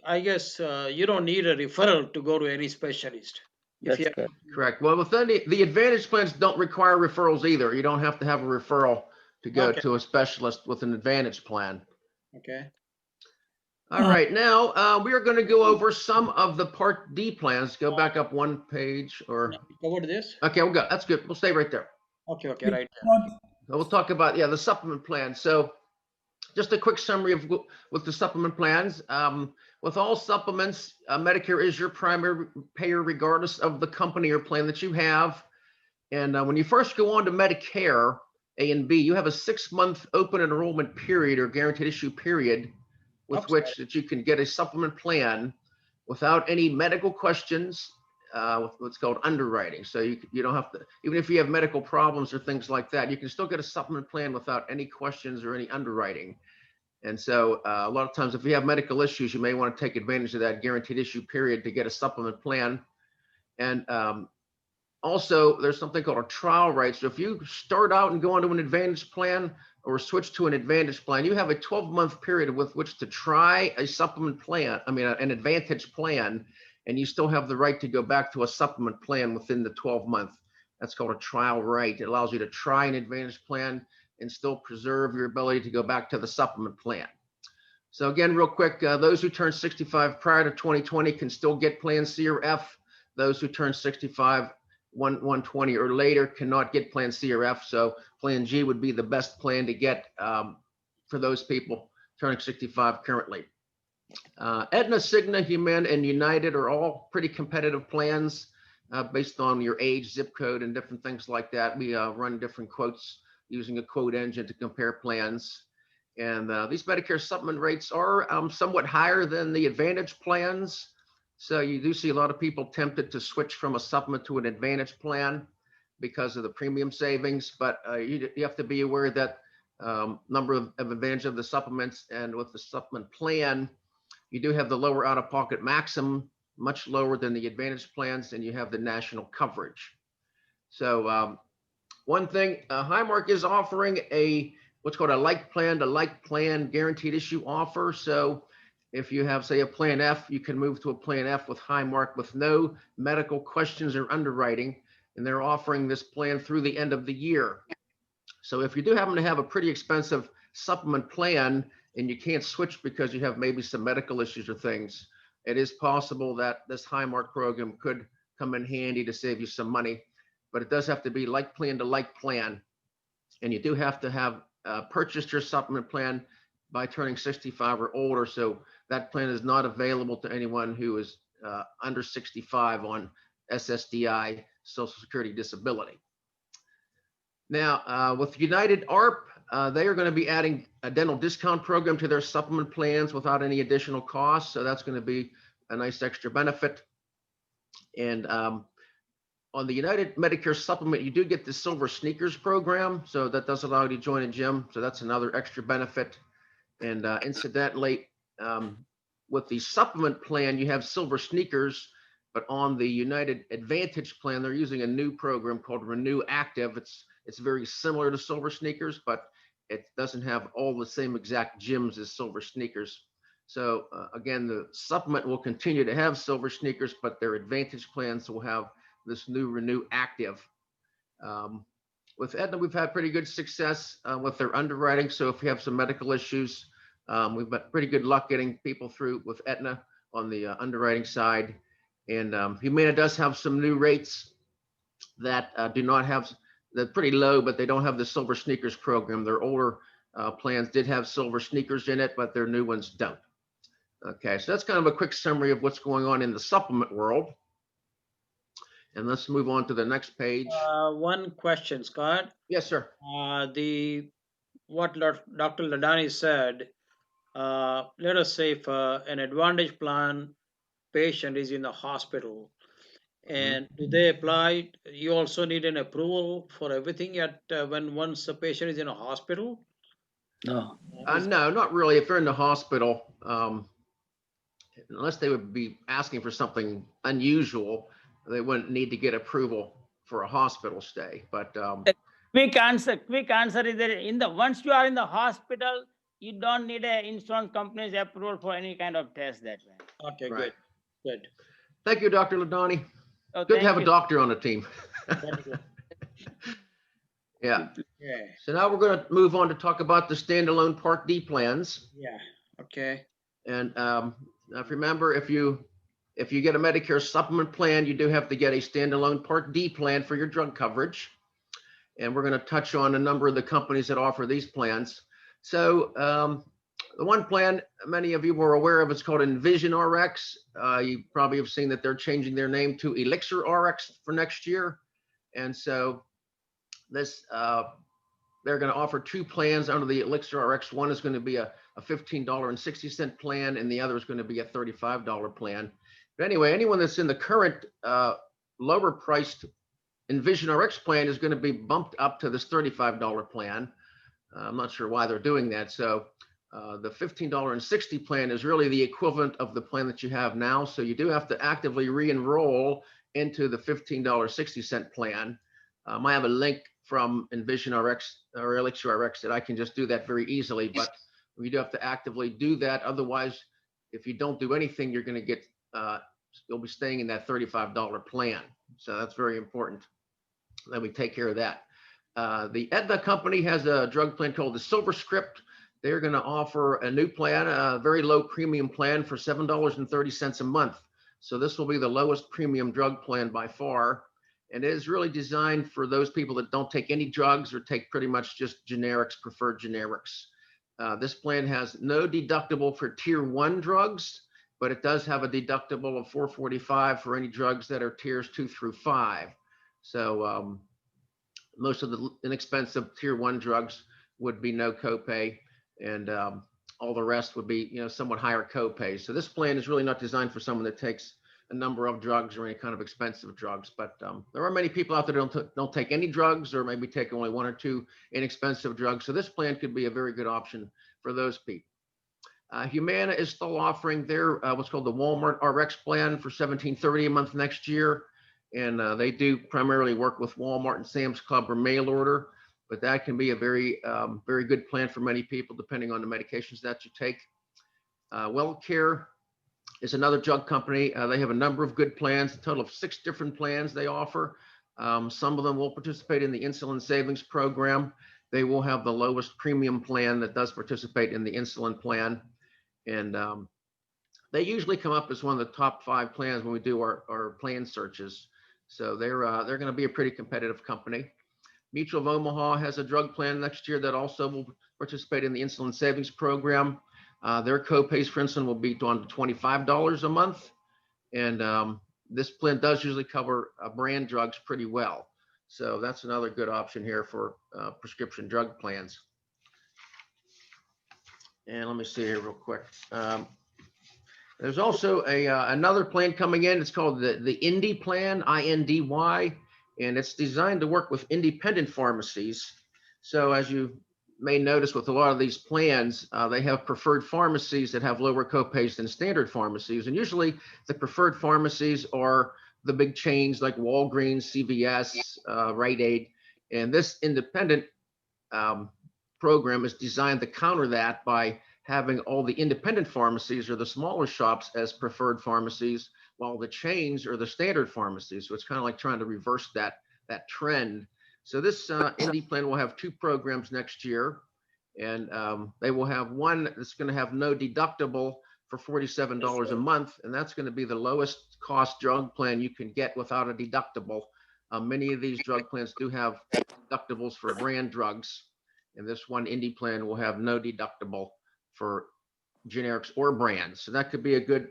I guess you don't need a referral to go to any specialist. If you That's correct. Correct. Well, within the Advantage plans don't require referrals either. You don't have to have a referral to go Okay. to a specialist with an Advantage plan. Okay. All right, now we are going to go over some of the Part D plans. Go back up one page or, We covered this. okay, we'll go. That's good. We'll stay right there. Okay. Okay. Right. We'll talk about, the supplement plan. So just a quick summary of with the supplement plans. With all supplements, Medicare is your primary payer regardless of the company or plan that you have. And when you first go on to Medicare A and B, you have a 6-month open enrollment period or guaranteed issue period with Oops, which that you can get a supplement plan without any medical questions, with what's called underwriting. So you don't have to, even if you have medical problems or things like that, you can still get a supplement plan without any questions or any underwriting. And so a lot of times if you have medical issues, you may want to take advantage of that guaranteed issue period to get a supplement plan. And also there's something called a trial right. So if you start out and go into an Advantage plan or switch to an Advantage plan, you have a 12-month period with which to try a supplement plan, an Advantage plan, and you still have the right to go back to a supplement plan within the 12-month. That's called a trial right. It allows you to try an Advantage plan and still preserve your ability to go back to the supplement plan. So again, real quick, those who turn 65 prior to 2020 can still get Plan C or F. Those who turn 65 120 or later cannot get Plan C or F. So Plan G would be the best plan to get for those people turning 65 currently. Aetna, Cigna, Humana, and United are all pretty competitive plans based on your age, zip code, and different things like that. We run different quotes using a quote engine to compare plans. And these Medicare supplement rates are somewhat higher than the Advantage plans. So you do see a lot of people tempted to switch from a supplement to an Advantage plan because of the premium savings. But you have to be aware that number of advantage of the supplements, and with the supplement plan, you do have the lower out-of-pocket maximum, much lower than the Advantage plans, and you have the national coverage. So one thing, Highmark is offering what's called a like plan to like plan guaranteed issue offer. So if you have, say, a Plan F, you can move to a Plan F with Highmark with no medical questions or underwriting, and they're offering this plan through the end of the year. So if you do happen to have a pretty expensive supplement plan and you can't switch because you have maybe some medical issues or things, it is possible that this Highmark program could come in handy to save you some money, but it does have to be like plan to like plan. And you do have to have purchased your supplement plan by turning 65 or older. So that plan is not available to anyone who is under 65 on SSDI, Social Security Disability. Now, with United ARP, they are going to be adding a dental discount program to their supplement plans without any additional cost. So that's going to be a nice extra benefit. And on the United Medicare supplement, you do get the Silver Sneakers program. So that does allow you to join a gym. So that's another extra benefit. And incidentally, with the supplement plan, you have Silver Sneakers, but on the United Advantage plan, they're using a new program called Renew Active. It's very similar to Silver Sneakers, but it doesn't have all the same exact gyms as Silver Sneakers. So again, the supplement will continue to have silver sneakers, but their Advantage plans will have this new Renew Active. With Aetna, we've had pretty good success with their underwriting. So if we have some medical issues, we've got pretty good luck getting people through with Aetna on the underwriting side. And Humana does have some new rates that do not have, they're pretty low, but they don't have the silver sneakers program. Their older plans did have silver sneakers in it, but their new ones don't. Okay, so that's kind of a quick summary of what's going on in the supplement world. And let's move on to the next page. One question, Scott. Yes, sir. What Dr. Ladani said, let us say if an Advantage plan patient is in the hospital, and do they apply? You also need an approval for everything at once a patient is in a hospital? No. No, not really. If they're in the hospital, unless they would be asking for something unusual, they wouldn't need to get approval for a hospital stay. But Quick answer is that once you are in the hospital, you don't need an insurance company's approval for any kind of test that way. Okay, Right. good. Thank you, Dr. Ladani. Oh, Good to thank have a you. doctor on the team. Very good. Yeah. Yeah, So now we're going to move on to talk about the standalone Part D plans. yeah, okay. And now if you remember, if you get a Medicare supplement plan, you do have to get a standalone Part D plan for your drug coverage. And we're going to touch on a number of the companies that offer these plans. So the one plan many of you were aware of is called Envision RX. You probably have seen that they're changing their name to Elixir RX for next year. And so this they're going to offer two plans under the Elixir RX. One is going to be a $15.60 plan, and the other is going to be a $35 plan. But anyway, anyone that's in the current lower priced Envision RX plan is going to be bumped up to this $35 plan. I'm not sure why they're doing that. So the $15.60 plan is really the equivalent of the plan that you have now. So you do have to actively re-enroll into the $15.60 plan. I have a link from Envision RX or Elixir RX that I can just do that very easily, but we do have to actively do that. Otherwise, if you don't do anything, you're going to get, you'll be staying in that $35 plan. So that's very important that we take care of that. The Aetna company has a drug plan called the Silver Script. They're going to offer a new plan, a very low premium plan for $7.30 a month. So this will be the lowest premium drug plan by far. And it is really designed for those people that don't take any drugs or take pretty much just generics, preferred generics. This plan has no deductible for tier 1 drugs, but it does have a deductible of $445 for any drugs that are tiers 2 through 5. So most of the inexpensive tier 1 drugs would be no copay, and all the rest would be, somewhat higher copay. So this plan is really not designed for someone that takes a number of drugs or any kind of expensive drugs. But there are many people out there that don't take any drugs, or maybe take only 1 or 2 inexpensive drugs. So this plan could be a very good option for those people. Humana is still offering their what's called the Walmart RX plan for $17.30 a month next year. And they do primarily work with Walmart and Sam's Club or mail order, but that can be a very, very good plan for many people, depending on the medications that you take. WellCare is another drug company. They have a number of good plans, a total of 6 different plans they offer. Some of them will participate in the insulin savings program. They will have the lowest premium plan that does participate in the insulin plan. And they usually come up as one of the top 5 plans when we do our plan searches. So they're going to be a pretty competitive company. Mutual of Omaha has a drug plan next year that also will participate in the insulin savings program. Their copays for insulin will be down to $25 a month. And this plan does usually cover brand drugs pretty well. So that's another good option here for prescription drug plans. And let me see here real quick. There's also another plan coming in. It's called the Indy plan, INDY, and it's designed to work with independent pharmacies. So as you may notice with a lot of these plans, they have preferred pharmacies that have lower copays than standard pharmacies. And usually the preferred pharmacies are the big chains like Walgreens, CVS, Rite Aid. And this independent program is designed to counter that by having all the independent pharmacies or the smaller shops as preferred pharmacies, while the chains are the standard pharmacies. So it's kind of like trying to reverse that trend. So this Indy plan will have 2 programs next year, and they will have one that's going to have no deductible for $47 a month, and that's going to be the lowest cost drug plan you can get without a deductible. Many of these drug plans do have deductibles for brand drugs, and this one Indy plan will have no deductible for generics or brands. So that could be a good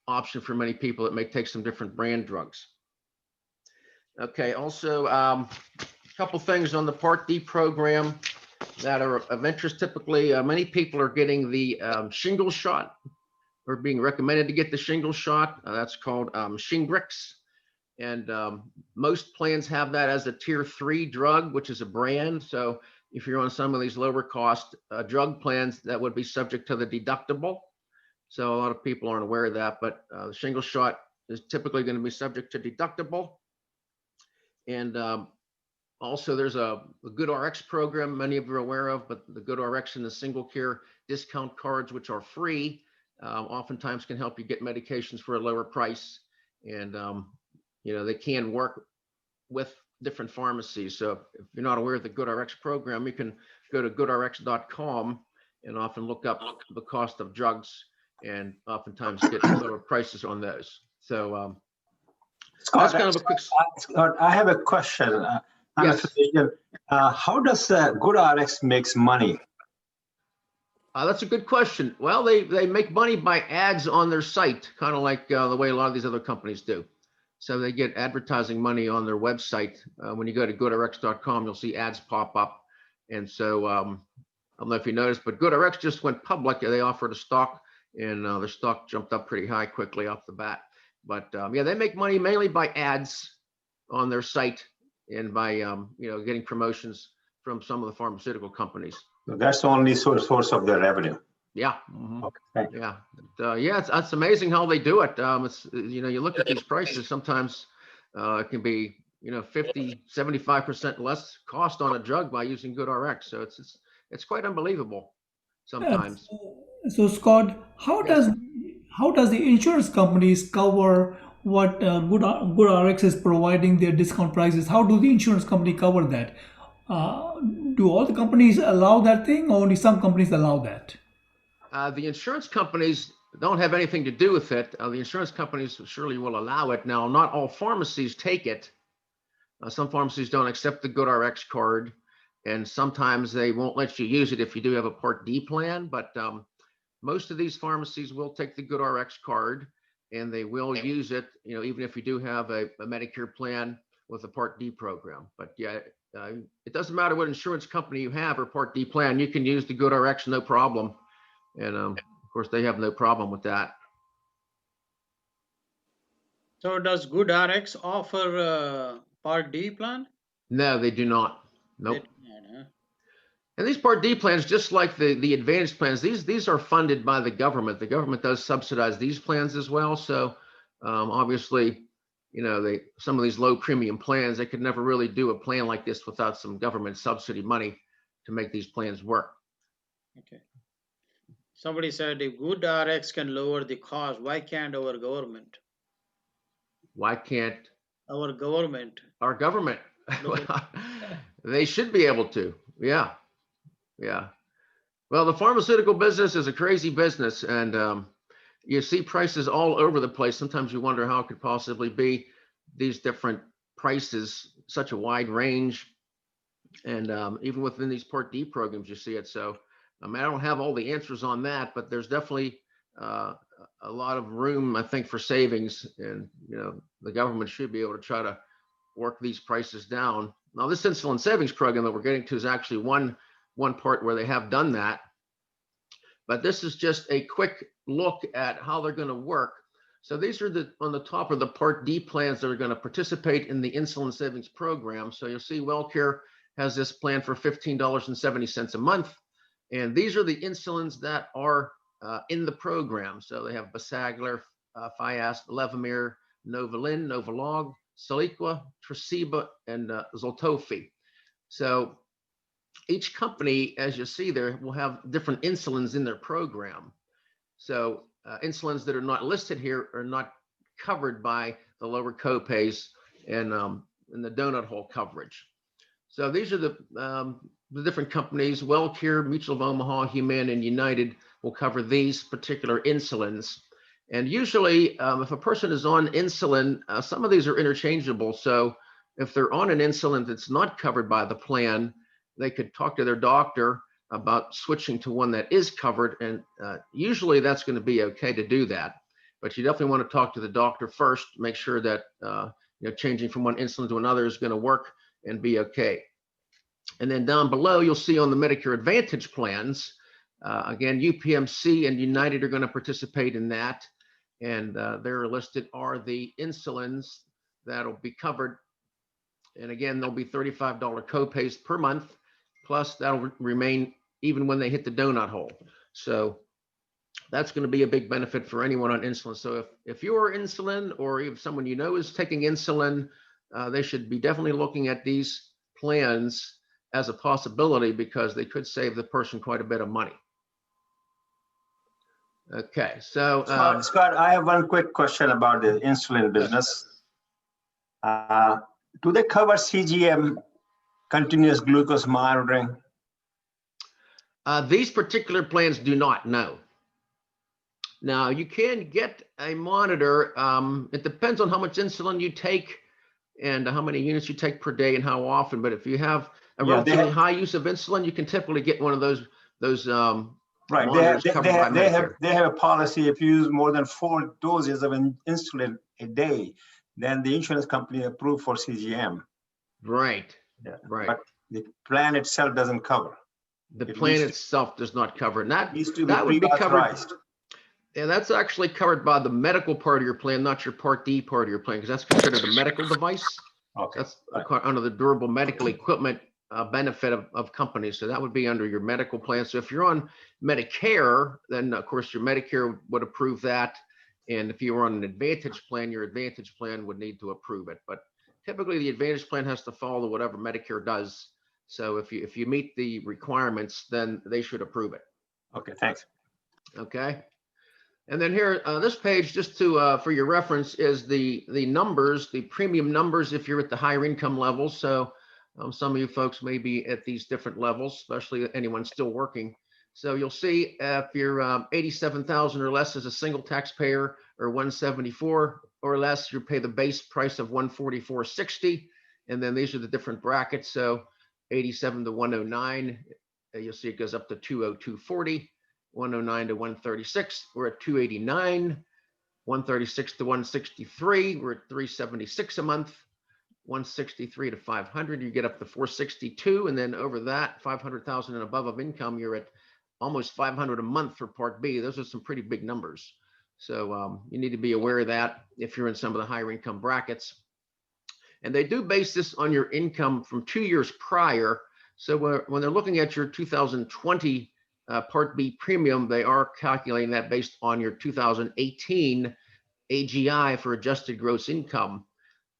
option for many people that may take some different brand drugs. Okay, also a couple things on the Part D program that are of interest. Typically, many people are getting the shingle shot, or being recommended to get the shingle shot. That's called Shingrix. And most plans have that as a tier 3 drug, which is a brand. So if you're on some of these lower cost drug plans, that would be subject to the deductible. So a lot of people aren't aware of that, but the shingle shot is typically going to be subject to deductible. And also there's a GoodRx program many of you are aware of, but the GoodRx and the single care discount cards, which are free, oftentimes can help you get medications for a lower price. And they can work with different pharmacies. So if you're not aware of the GoodRx program, you can go to goodrx.com and often look up the cost of drugs and oftentimes get lower prices on those. So Scott, that's kind of a quick. Scott, I have a question. I'm Yes. a physician. How does GoodRx makes money? That's a good question. Well, they make money by ads on their site, kind of like the way a lot of these other companies do. So they get advertising money on their website. When you go to goodrx.com, you'll see ads pop up. And so I don't know if you noticed, but GoodRx just went public. They offered a stock, and their stock jumped up pretty high quickly off the bat. But yeah, they make money mainly by ads on their site and by getting promotions from some of the pharmaceutical companies. So that's the only source of their revenue. Yeah. Okay, thank you. Yeah. Yeah, it's amazing how they do it. It's you look at these prices, sometimes it can be 50, 75% less cost on a drug by using GoodRx. So it's quite unbelievable sometimes. So Scott, how Yes. does the insurance companies cover what GoodRx is providing their discount prices? How do the insurance company cover that? Do all the companies allow that thing, or only some companies allow that? The insurance companies don't have anything to do with it. The insurance companies surely will allow it. Now, not all pharmacies take it. Some pharmacies don't accept the GoodRx card, and sometimes they won't let you use it if you do have a Part D plan. But most of these pharmacies will take the GoodRx card, and they will use it, even if you do have a Medicare plan with a Part D program. But yeah, it doesn't matter what insurance company you have or Part D plan, you can use the GoodRx no problem. And of course, they have no problem with that. So does GoodRx offer Part D plan? No, they do not. Nope. They do not, huh? And these Part D plans, just like the Advantage plans, these are funded by the government. The government does subsidize these plans as well. So obviously, some of these low premium plans, they could never really do a plan like this without some government subsidy money to make these plans work. Okay. Somebody said if GoodRx can lower the cost, why can't our government? Why can't Our government. our government? They should be able to. Yeah. Well, the pharmaceutical business is a crazy business, and you see prices all over the place. Sometimes you wonder how it could possibly be these different prices, such a wide range. And even within these Part D programs, you see it. So I don't have all the answers on that, but there's definitely a lot of room, I think, for savings. And, the government should be able to try to work these prices down. Now, this insulin savings program that we're getting to is actually one part where they have done that. But this is just a quick look at how they're going to work. So these are on the top of the Part D plans that are going to participate in the insulin savings program. So you'll see WellCare has this plan for $15.70 a month. And these are the insulins that are in the program. So they have Basaglar, Fiasp, Levemir, Novolin, Novolog, Celiqua, Tresiba, and Zoltofi. So each company, as you see there, will have different insulins in their program. So insulins that are not listed here are not covered by the lower copays and the donut hole coverage. So these are the different companies. WellCare, Mutual of Omaha, Humana, and United will cover these particular insulins. And usually, if a person is on insulin, some of these are interchangeable. So if they're on an insulin that's not covered by the plan, they could talk to their doctor about switching to one that is covered. And usually that's going to be okay to do that. But you definitely want to talk to the doctor first, make sure that changing from one insulin to another is going to work and be okay. And then down below, you'll see on the Medicare Advantage plans, again, UPMC and United are going to participate in that. And there listed are the insulins that'll be covered. And again, there'll be $35 copays per month, plus that'll remain even when they hit the donut hole. So that's going to be a big benefit for anyone on insulin. So if you're insulin, or if someone you know is taking insulin, they should be definitely looking at these plans as a possibility, because they could save the person quite a bit of money. Okay, so Scott, I have one quick question about the insulin business. Do they cover CGM, continuous glucose monitoring? These particular plans do not, no. Now, you can get a monitor. It depends on how much insulin you take and how many units you take per day and how often. But if you have a relatively high use of insulin, you can typically get one of those right. monitors covered by Medicare. They have a policy: if you use more than 4 doses of insulin a day, then the insurance company approve for CGM. Right. Yeah. Right. But the plan itself doesn't cover. The plan itself does not cover, and that needs to be that would be covered. authorized. Yeah, that's actually covered by the medical part of your plan, not your Part D part of your plan, because that's considered a medical device. Okay. That's under the durable medical equipment benefit of companies. So that would be under your medical plan. So if you're on Medicare, then of course your Medicare would approve that. And if you were on an Advantage plan, your Advantage plan would need to approve it. But typically the Advantage plan has to follow whatever Medicare does. So if you meet the requirements, then they should approve it. Okay, thanks. Okay. And then here, this page, just to for your reference, is the numbers, the premium numbers if you're at the higher income levels. So some of you folks may be at these different levels, especially anyone still working. So you'll see if you're 87,000 or less as a single taxpayer, or 174 or less, you pay the base price of 144.60. And then these are the different brackets. So 87 to 109, you'll see it goes up to 202.40. 109 to 136, we're at 289. 136 to 163, we're at 376 a month. 163 to 500, you get up to 462, and then over that 500,000 and above of income, you're at almost 500 a month for Part B. Those are some pretty big numbers. So you need to be aware of that if you're in some of the higher income brackets. And they do base this on your income from 2 years prior. So when they're looking at your 2020 Part B premium, they are calculating that based on your 2018 AGI for adjusted gross income.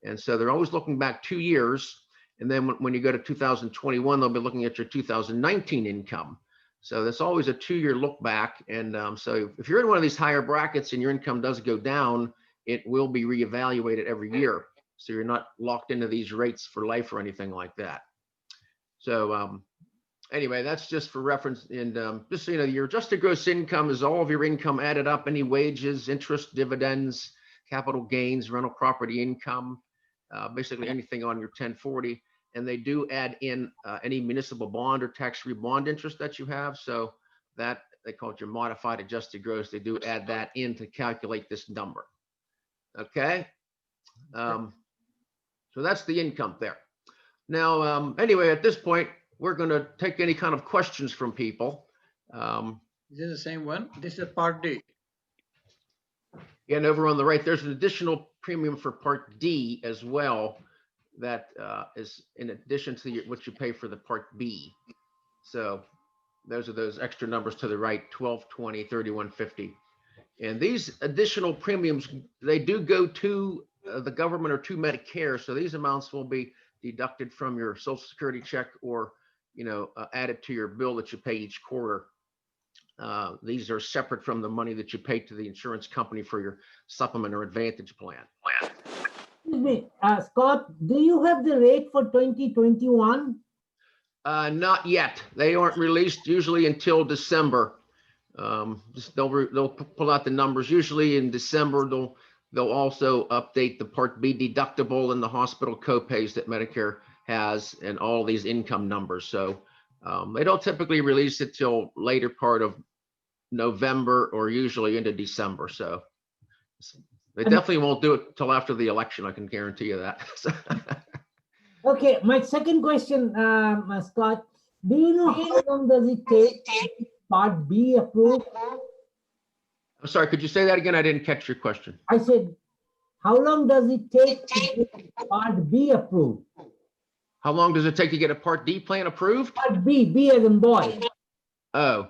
And so they're always looking back 2 years. And then when you go to 2021, they'll be looking at your 2019 income. So that's always a 2-year look back. And so if you're in one of these higher brackets and your income does go down, it will be reevaluated every year. So you're not locked into these rates for life or anything like that. So anyway, that's just for reference. And just so you know, your adjusted gross income is all of your income added up, any wages, interest, dividends, capital gains, rental property income, basically anything on your 1040. And they do add in any municipal bond or tax-free bond interest that you have. So that, they call it your modified adjusted gross. They do add that in to calculate this number. Okay. So that's the income there. Now, anyway, at this point, we're going to take any kind of questions from people. This is the same one. This is Part D. And over on the right, there's an additional premium for Part D as well. That is in addition to what you pay for the Part B. So those are those extra numbers to the right, 1220, 3150. And these additional premiums, they do go to the government or to Medicare. So these amounts will be deducted from your Social Security check or added to your bill that you pay each quarter. These are separate from the money that you pay to the insurance company for your supplement or advantage plan. Excuse me, Scott, do you have the rate for 2021? Not yet. They aren't released usually until December. They'll pull out the numbers. Usually in December, they'll also update the Part B deductible and the hospital copays that Medicare has and all these income numbers. So they don't typically release it till later part of November or usually into December. So they definitely won't do it till after the election. I can guarantee you that. Okay, my second question, Scott, do you know how long does it take to get Part B approved? I'm sorry, could you say that again? I didn't catch your question. I said, how long does it take to get Part B approved? How long does it take to get a Part D plan approved? Part B, B as in boy. Oh,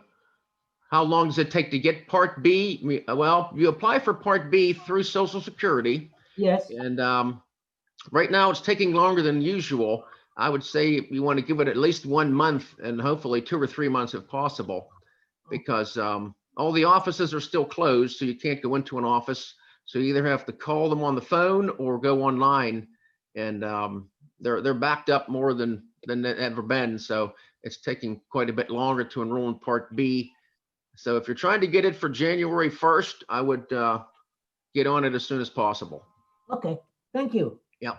how long does it take to get Part B? Well, you apply for Part B through Social Security. Yes. And right now it's taking longer than usual. I would say you want to give it at least 1 month and hopefully 2 or 3 months if possible, because all the offices are still closed. So you can't go into an office. So you either have to call them on the phone or go online, and they're backed up more than they've ever been. So it's taking quite a bit longer to enroll in Part B. So if you're trying to get it for January 1st, I would get on it as soon as possible. Okay, thank you. Yeah.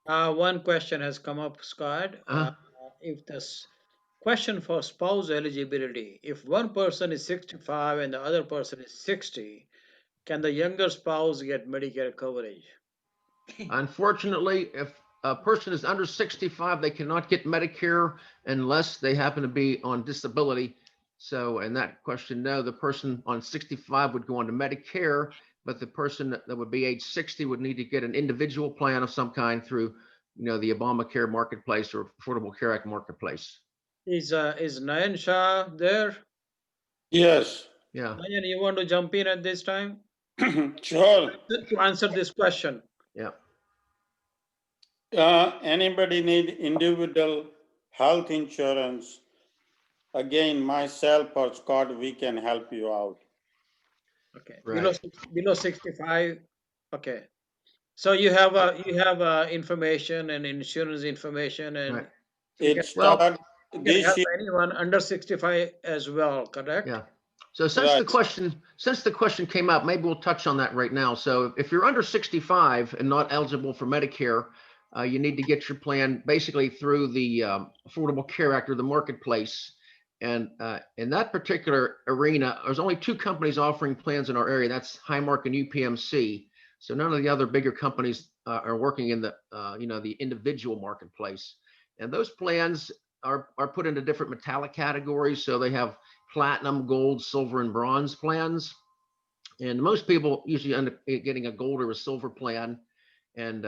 One question has come up, Scott. If this question for spouse eligibility, if one person is 65 and the other person is 60, can the younger spouse get Medicare coverage? Unfortunately, if a person is under 65, they cannot get Medicare unless they happen to be on disability. So in that question, no, the person on 65 would go on to Medicare, but the person that would be age 60 would need to get an individual plan of some kind through, the Obamacare marketplace or Affordable Care Act marketplace. Is Nayan Shah there? Yes. Yeah. Nayan, you want to jump in at this time? Sure. To answer this question. Yeah. Anybody need individual health insurance? Again, myself or Scott, we can help you out. Okay. Right. Below 65. Okay. So you have information and insurance information, and Right. you It can started help this year. anyone under 65 as well, correct? Yeah. So since the question came up, maybe we'll touch on that right now. So if you're under 65 and not eligible for Medicare, you need to get your plan basically through the Affordable Care Act or the marketplace. And in that particular arena, there's only 2 companies offering plans in our area. That's Highmark and UPMC. So none of the other bigger companies are working in the the individual marketplace. And those plans are put into different metallic categories. So they have platinum, gold, silver, and bronze plans. And most people usually end up getting a gold or a silver plan. And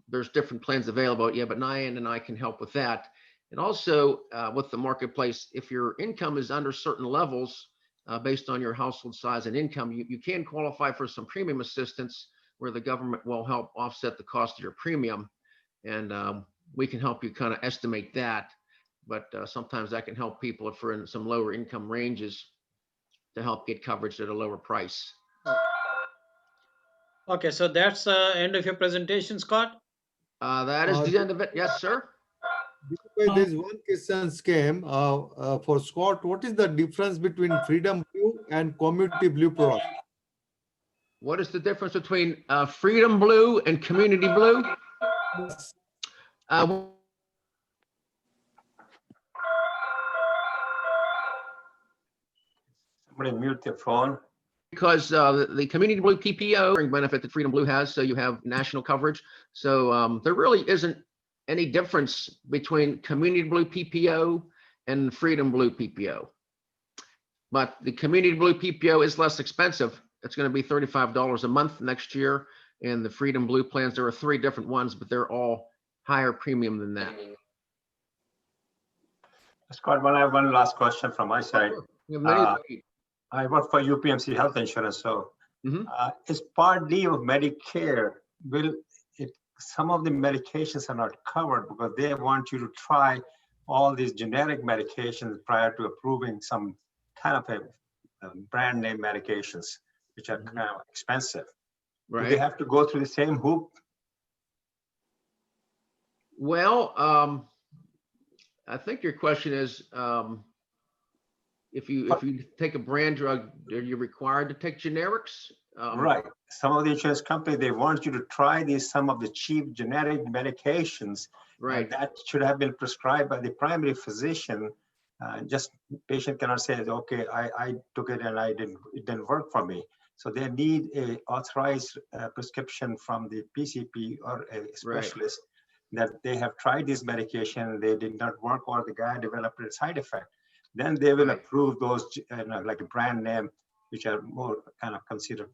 there's different plans available. Yeah, but Nayan and I can help with that. And also with the marketplace, if your income is under certain levels based on your household size and income, you can qualify for some premium assistance where the government will help offset the cost of your premium. And we can help you kind of estimate that. But sometimes that can help people if we're in some lower income ranges to help get coverage at a lower price. Okay, so that's the end of your presentation, Scott? That is the end of it. Yes, sir. There's one question came for Scott. What is the difference between Freedom Blue and Community Blue product? What is the difference between Freedom Blue and Community Blue? Somebody mute their phone. Because the Community Blue PPO benefit that Freedom Blue has, so you have national coverage. So there really isn't any difference between Community Blue PPO and Freedom Blue PPO. But the Community Blue PPO is less expensive. It's going to be $35 a month next year. And the Freedom Blue plans, there are 3 different ones, but they're all higher premium than that. Scott, I have one last question from my side. I work for UPMC Health Insurance. So is Part D of Medicare, some of the medications are not covered because they want you to try all these generic medications prior to approving some kind of a brand name medications, which are kind of expensive. Do they Right. have to go through the same hoop? Well, I think your question is, if you take a brand drug, are you required to take generics? Right. Some of the insurance companies, they want you to try some of the cheap generic medications. Right. And that should have been prescribed by the primary physician. Just patient cannot say, okay, I took it and it didn't work for me. So they need a authorized prescription from the PCP or a specialist that they have tried this medication, they did not work, or the guy developed a side effect. Then they will approve those like a brand name, which are more kind of considered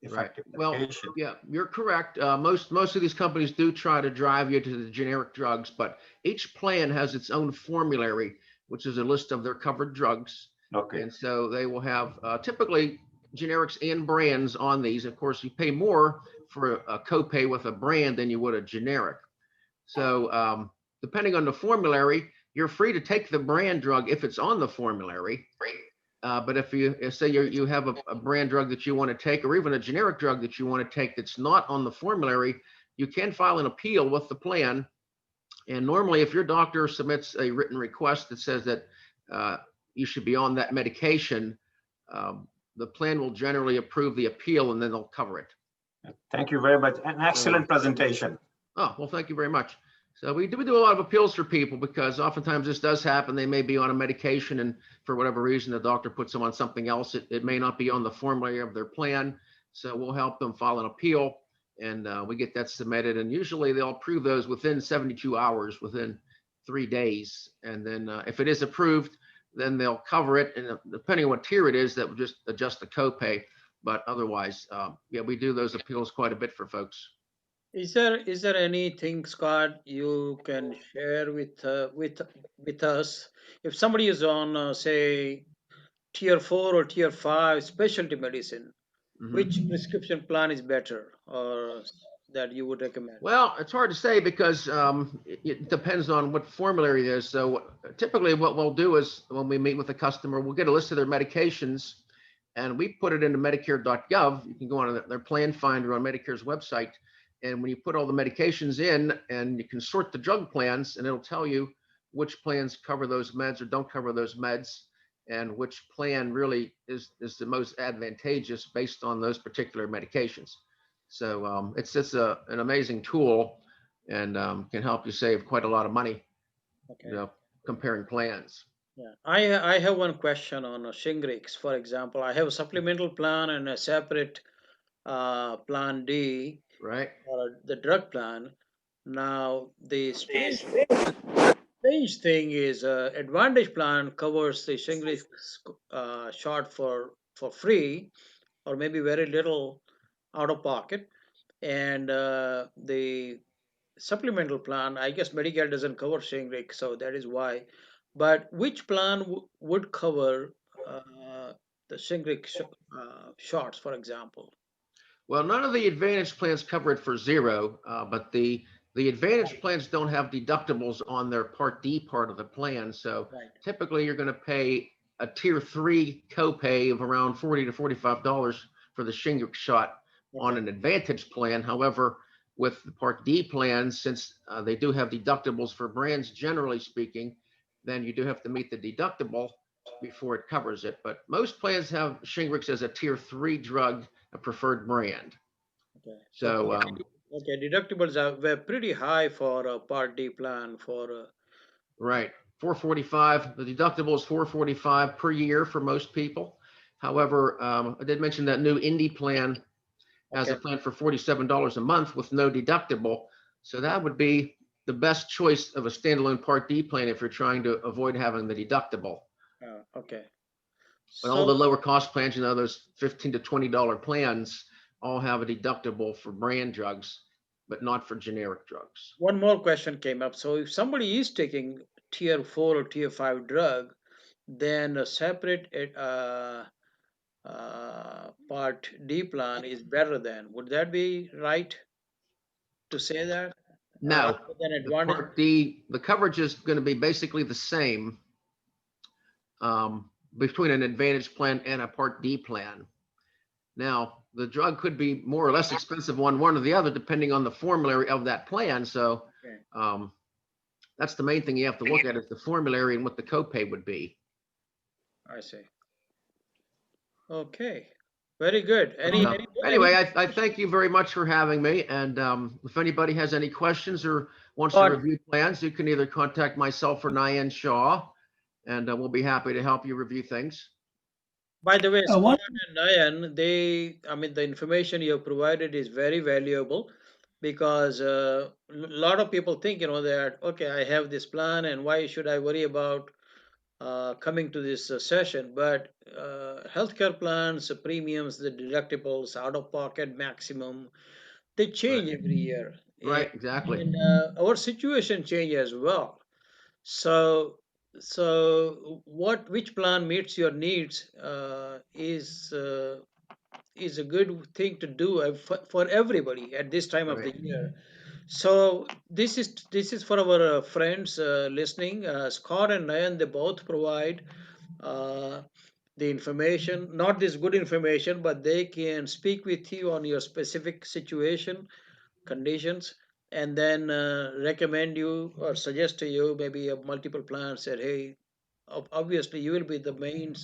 effective medication. Well, yeah, you're correct. Most of these companies do try to drive you to the generic drugs, but each plan has its own formulary, which is a list of their covered drugs. Okay. And so they will have typically generics and brands on these. Of course, you pay more for a copay with a brand than you would a generic. So depending on the formulary, you're free to take the brand drug if it's on the formulary. But if you say you have a brand drug that you want to take, or even a generic drug that you want to take that's not on the formulary, you can file an appeal with the plan. And normally, if your doctor submits a written request that says that you should be on that medication, the plan will generally approve the appeal, and then they'll cover it. Thank you very much. An excellent presentation. Oh, well, thank you very much. So we do a lot of appeals for people, because oftentimes this does happen. They may be on a medication, and for whatever reason, the doctor puts them on something else. It may not be on the formulary of their plan. So we'll help them file an appeal, and we get that submitted. And usually they'll approve those within 72 hours, within 3 days. And then if it is approved, then they'll cover it. And depending on what tier it is, that will just adjust the copay. But otherwise, yeah, we do those appeals quite a bit for folks. Is there anything, Scott, you can share with us? If somebody is on, say, tier 4 or tier 5 specialty medicine, which prescription plan is better, or that you would recommend? Well, it's hard to say, because it depends on what formulary it is. So typically what we'll do is, when we meet with a customer, we'll get a list of their medications, and we put it into Medicare.gov. You can go on their plan finder on Medicare's website. And when you put all the medications in, and you can sort the drug plans, and it'll tell you which plans cover those meds or don't cover those meds, and which plan really is the most advantageous based on those particular medications. So it's just an amazing tool, and can help you save quite a lot of money, comparing plans. Yeah, I have one question on Shingrix. For example, I have a supplemental plan and a separate plan D, right? Or the drug plan. Now, the strange thing is, Advantage plan covers the Shingrix shot for free, or maybe very little out of pocket, and the supplemental plan, I guess Medicare doesn't cover Shingrix, so that is why. But which plan would cover the Shingrix shots, for example? Well, none of the Advantage plans cover it for zero, but the Advantage plans don't have deductibles on their Part D part of the plan. So typically you're going to pay a tier 3 copay of around $40 to $45 for the Shingrix shot on an Advantage plan. However, with the Part D plans, since they do have deductibles for brands, generally speaking, then you do have to meet the deductible before it covers it. But most plans have Shingrix as a tier 3 drug, a preferred brand. Okay. So okay, deductibles were pretty high for a Part D plan for right, $445. The deductible is $445 per year for most people. However, I did mention that new indie plan has a plan for $47 a month with no deductible. So that would be the best choice of a standalone Part D plan if you're trying to avoid having the deductible. Okay. But all the lower cost plans, those $15 to $20 plans, all have a deductible for brand drugs, but not for generic drugs. One more question came up. So if somebody is taking tier 4 or tier 5 drug, then a separate Part D plan is better than. Would that be right to say that? No, other than the Advantage? Part D, the coverage is going to be basically the same between an Advantage plan and a Part D plan. Now, the drug could be more or less expensive on one or the other, depending on the formulary of that plan. So Okay. that's the main thing you have to look at is the formulary and what the copay would be. I see. Okay, very good. Anyway, I thank you very much for having me. And if anybody has any questions or wants to Scott. review plans, you can either contact myself or Nyan Shaw, and we'll be happy to help you review things. By the way, one- Scott and Nayan, I mean, the information you have provided is very valuable because a lot of people think, that, okay, I have this plan and why should I worry about coming to this session? But healthcare plans, premiums, the deductibles, out-of-pocket maximum, they change every year. Right, exactly. And our situation changes as well. So which plan meets your needs is a good thing to do for everybody at this time of the year. So this is for our friends listening. Scott and Nayan, they both provide the information, not this good information, but they can speak with you on your specific situation, conditions, and then recommend you or suggest to you maybe a multiple plans. Said, hey, obviously you will be the main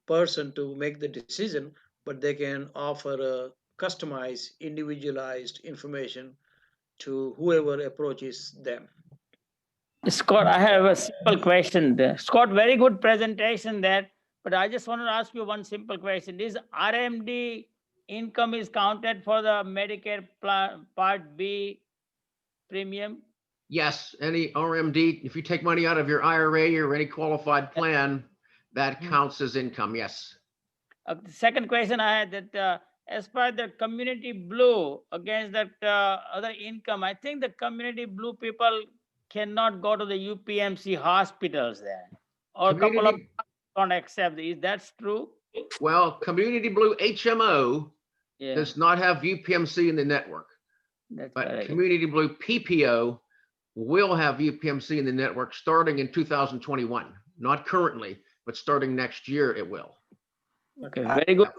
person to make the decision, but they can offer a customized, individualized information to whoever approaches them. Scott, I have a simple question there. Scott, very good presentation there, but I just want to ask you one simple question. Is RMD income is counted for the Medicare Part B premium? Yes, any RMD, if you take money out of your IRA or any qualified plan, that counts as income, yes. The second question I had that as per the Community Blue against that other income, I think the Community Blue people cannot go to the UPMC hospitals there, or a couple of don't accept. Is that true? Well, Community Blue HMO does not have UPMC in the network. But correct. Community Blue PPO will have UPMC in the network starting in 2021. Not currently, but starting next year it will. Okay, very good.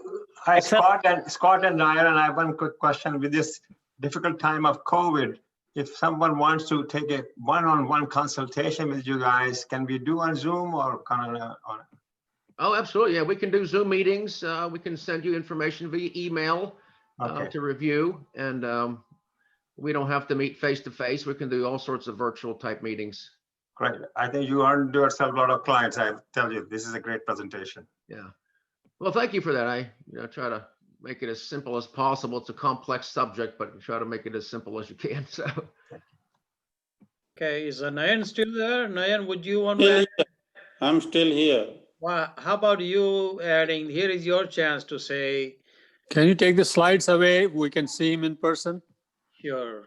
Hi, Scott and Nayan, and I have one quick question. With this difficult time of COVID, if someone wants to take a one-on-one consultation with you guys, can we do on Zoom or kind of on? Oh, absolutely. Yeah, we can do Zoom meetings. We can send you information via email to review, and we don't have to meet face to face. We can do all sorts of virtual type meetings. Great. I think you earned yourself a lot of clients. I tell you, this is a great presentation. Yeah. Well, thank you for that. I try to make it as simple as possible. It's a complex subject, but try to make it as simple as you can. So. Okay, is Nayan still there? Nayan, would you want to? I'm still here. Well, how about you adding? Here is your chance to say. Can you take the slides away? We can see him in person. Sure.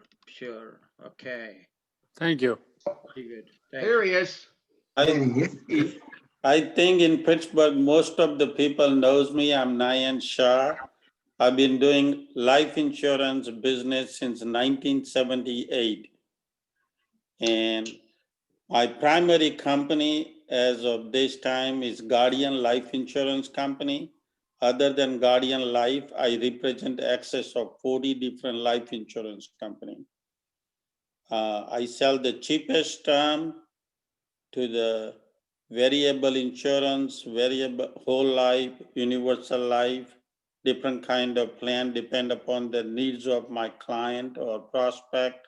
Okay. Thank you. Very good. There he is. I think in Pittsburgh, most of the people knows me. I'm Nayan Shah. I've been doing life insurance business since 1978. And my primary company as of this time is Guardian Life Insurance Company. Other than Guardian Life, I represent access of 40 different life insurance companies. I sell the cheapest term to the variable insurance, variable whole life, universal life, different kind of plan depend upon the needs of my client or prospect.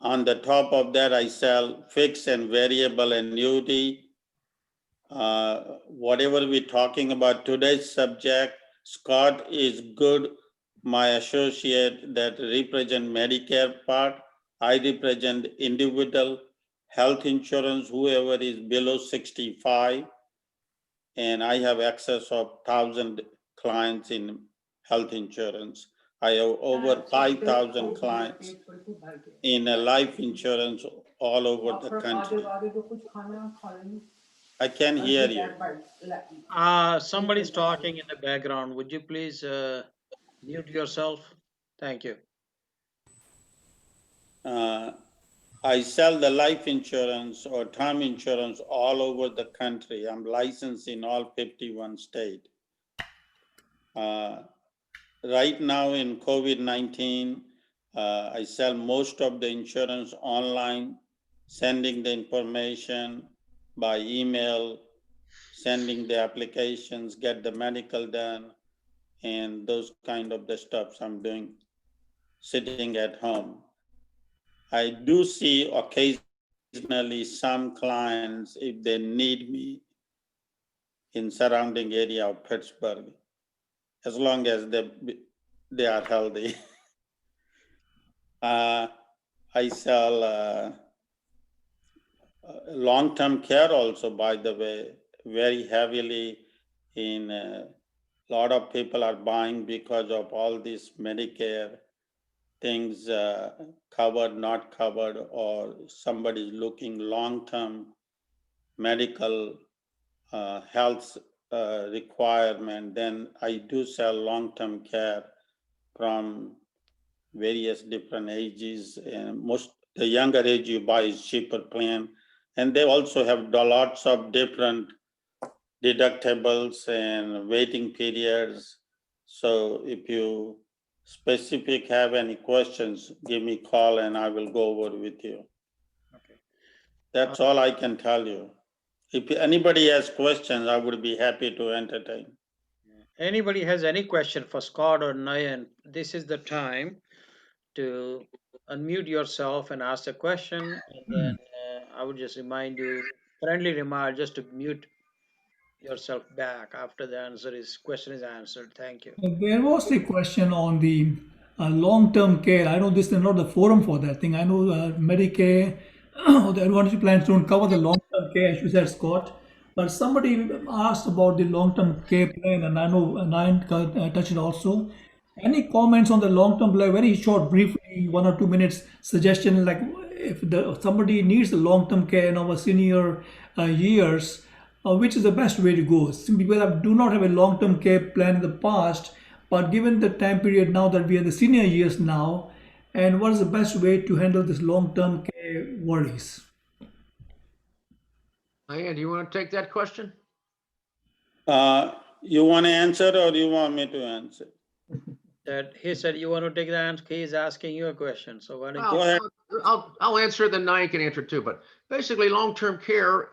On the top of that, I sell fixed and variable annuity. Whatever we're talking about today's subject, Scott is good, my associate that represent Medicare Part. I represent individual health insurance, whoever is below 65. And I have access of 1,000 clients in health insurance. I have over 5,000 clients in life insurance all over the country. I can hear you. Somebody's talking in the background. Would you please mute yourself? Thank you. I sell the life insurance or term insurance all over the country. I'm licensed in all 51 states. Right now in COVID-19, I sell most of the insurance online, sending the information by email, sending the applications, get the medical done, and those kind of the stuff I'm doing sitting at home. I do see occasionally some clients, if they need me in surrounding area of Pittsburgh, as long as they are healthy. I sell long-term care also, by the way, very heavily in a lot of people are buying because of all these Medicare things, covered, not covered, or somebody's looking long-term medical health requirement. Then I do sell long-term care from various different ages, and the younger age you buy is cheaper plan. And they also have lots of different deductibles and waiting periods. So if you specific have any questions, give me a call and I will go over with you. Okay. That's all I can tell you. If anybody has questions, I would be happy to entertain. Anybody has any question for Scott or Nayan, this is the time to unmute yourself and ask a question. And then I would just remind you, friendly reminder, just to mute yourself back after the question is answered. Thank you. There was a question on the long-term care. I know this is not the forum for that thing. I know Medicare or the Advantage plans don't cover the long-term care, as you said, Scott. But somebody asked about the long-term care plan, and I know Nayan touched it also. Any comments on the long-term plan? Very short, briefly, 1 or 2 minutes suggestion, like if somebody needs a long-term care in our senior years, which is the best way to go? Some people do not have a long-term care plan in the past, but given the time period now that we are in the senior years now, and what is the best way to handle this long-term care worries? Diane, do you want to take that question? You want to answer or you want me to answer? That he said you want to take the answer. He is asking you a question. So why don't you Go ahead. I'll answer, then Nyan can answer too. But basically, long-term care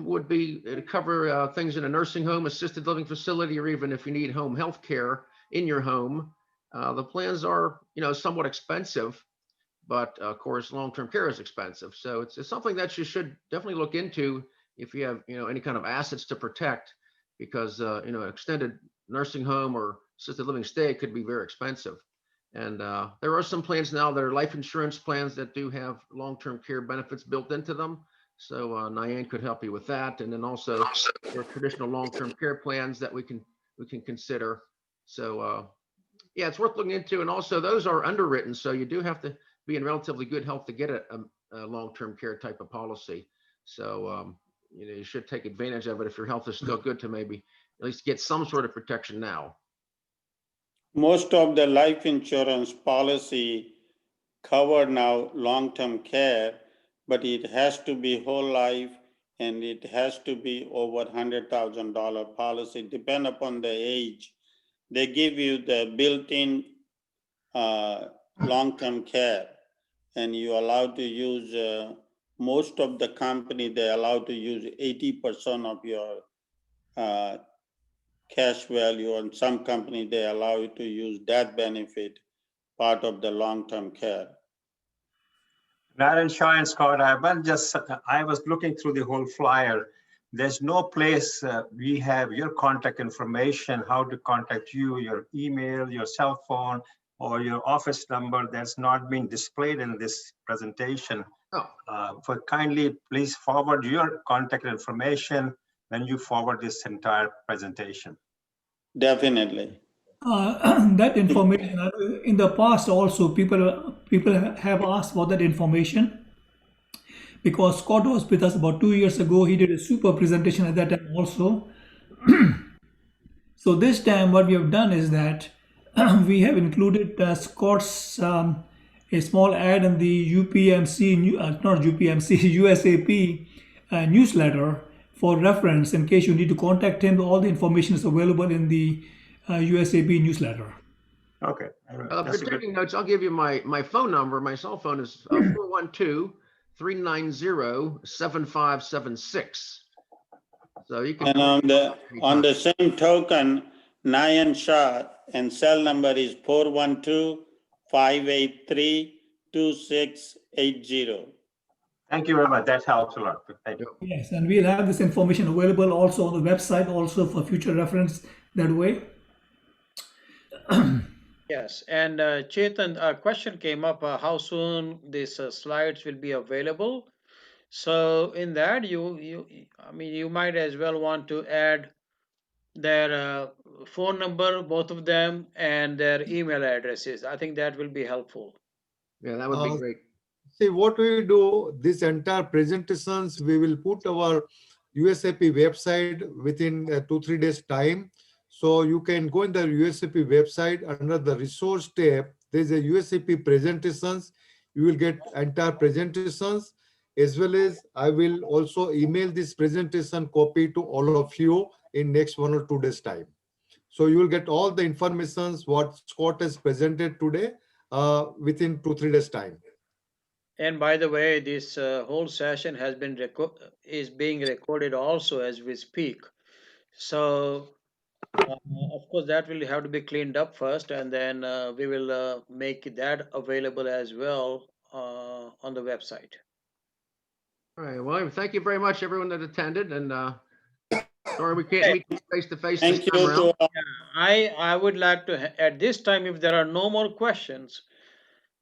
would be to cover things in a nursing home, assisted living facility, or even if you need home health care in your home. The plans are, somewhat expensive, but of course, long-term care is expensive. So it's something that you should definitely look into if you have, any kind of assets to protect, because extended nursing home or assisted living stay could be very expensive. And there are some plans now that are life insurance plans that do have long-term care benefits built into them. So Nyan could help you with that. And then also there are traditional long-term care plans that we can consider. So yeah, it's worth looking into. And also those are underwritten. So you do have to be in relatively good health to get a long-term care type of policy. So you should take advantage of it if your health is still good, to maybe at least get some sort of protection now. Most of the life insurance policy cover now long-term care, but it has to be whole life and it has to be over $100,000 policy, depend upon the age. They give you the built-in long-term care, and you're allowed to use, most of the company, they're allowed to use 80% of your cash value, and some company they allow you to use that benefit part of the long-term care. Naren Shah and Scott, I was looking through the whole flyer. There's no place we have your contact information, how to contact you, your email, your cell phone, or your office number that's not being displayed in this presentation. For kindly, please forward your contact information when you forward this entire presentation. Definitely. That information, in the past also, people have asked for that information, because Scott was with us about 2 years ago. He did a super presentation at that time also. So this time what we have done is that we have included Scott's a small ad in the UPMC, not UPMC, USAP newsletter for reference in case you need to contact him. All the information is available in the USAP newsletter. Okay. For That's a good. taking notes, I'll give you my phone number. My cell phone is 412-390-7576. So you can. And on the same token, Nayan Shah and cell number is 412-583-2680. Thank you very much. That helps a lot. Thank you. Yes, and we'll have this information available also on the website also for future reference that way. Yes, and Chetan, a question came up, how soon these slides will be available? So in that, you might as well want to add their phone number, both of them, and their email addresses. I think that will be helpful. Yeah, that would be great. See, what we do, this entire presentations, we will put our USAP website within 2-3 days time. So you can go in the USAP website under the resource tab. There's a USAP presentations. You will get entire presentations, as well as I will also email this presentation copy to all of you in next 1 or 2 days time. So you will get all the informations what Scott has presented today within 2-3 days time. And by the way, this whole session is being recorded also as we speak. So of course, that will have to be cleaned up first, and then we will make that available as well on the website. All right. Well, thank you very much, everyone that attended. And sorry we can't meet face to face. Thank you to all. I would like to, at this time, if there are no more questions,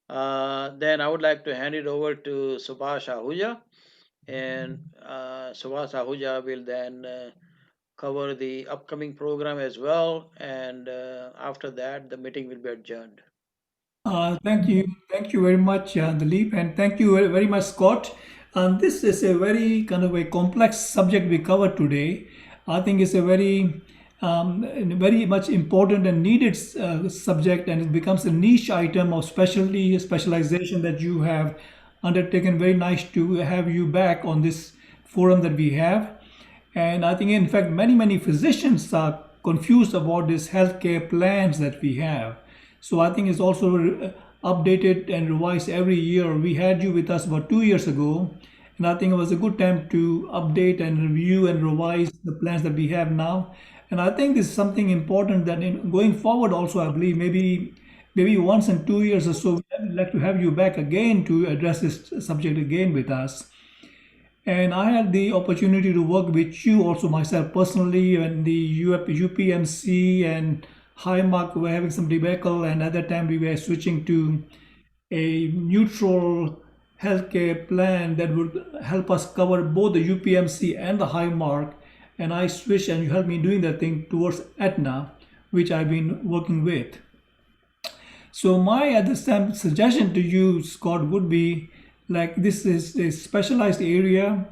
then I would like to hand it over to Subhash Ahuja, and Subhash Ahuja will then cover the upcoming program as well, and after that the meeting will be adjourned. Thank you very much, Dilip, and thank you very much, Scott. This is a very kind of a complex subject we covered today. I think it's a very much important and needed subject, and it becomes a niche item of specialization that you have undertaken. Very nice to have you back on this forum that we have. And I think, in fact, many physicians are confused about these healthcare plans that we have. So I think it's also updated and revised every year. We had you with us about 2 years ago, and I think it was a good time to update and review and revise the plans that we have now. And I think this is something important that going forward also, I believe maybe once in 2 years or so, we'd like to have you back again to address this subject again with us. And I had the opportunity to work with you also myself personally, and the UPMC and Highmark were having some debacle, and at that time we were switching to a neutral healthcare plan that would help us cover both the UPMC and the Highmark. And I switched, and you helped me doing that thing towards Aetna, which I've been working with. So my at this time suggestion to you, Scott, would be, like, this is a specialized area,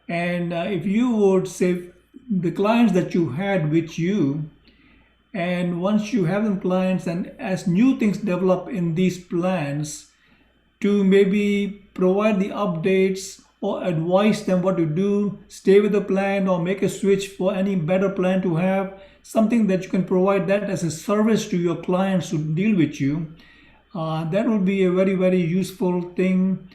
and if you would say the clients that you had with you, and once you have them clients, and as new things develop in these plans, to maybe provide the updates or advise them what to do, stay with the plan or make a switch for any better plan to have, something that you can provide that as a service to your clients who deal with you. That would be a very useful thing.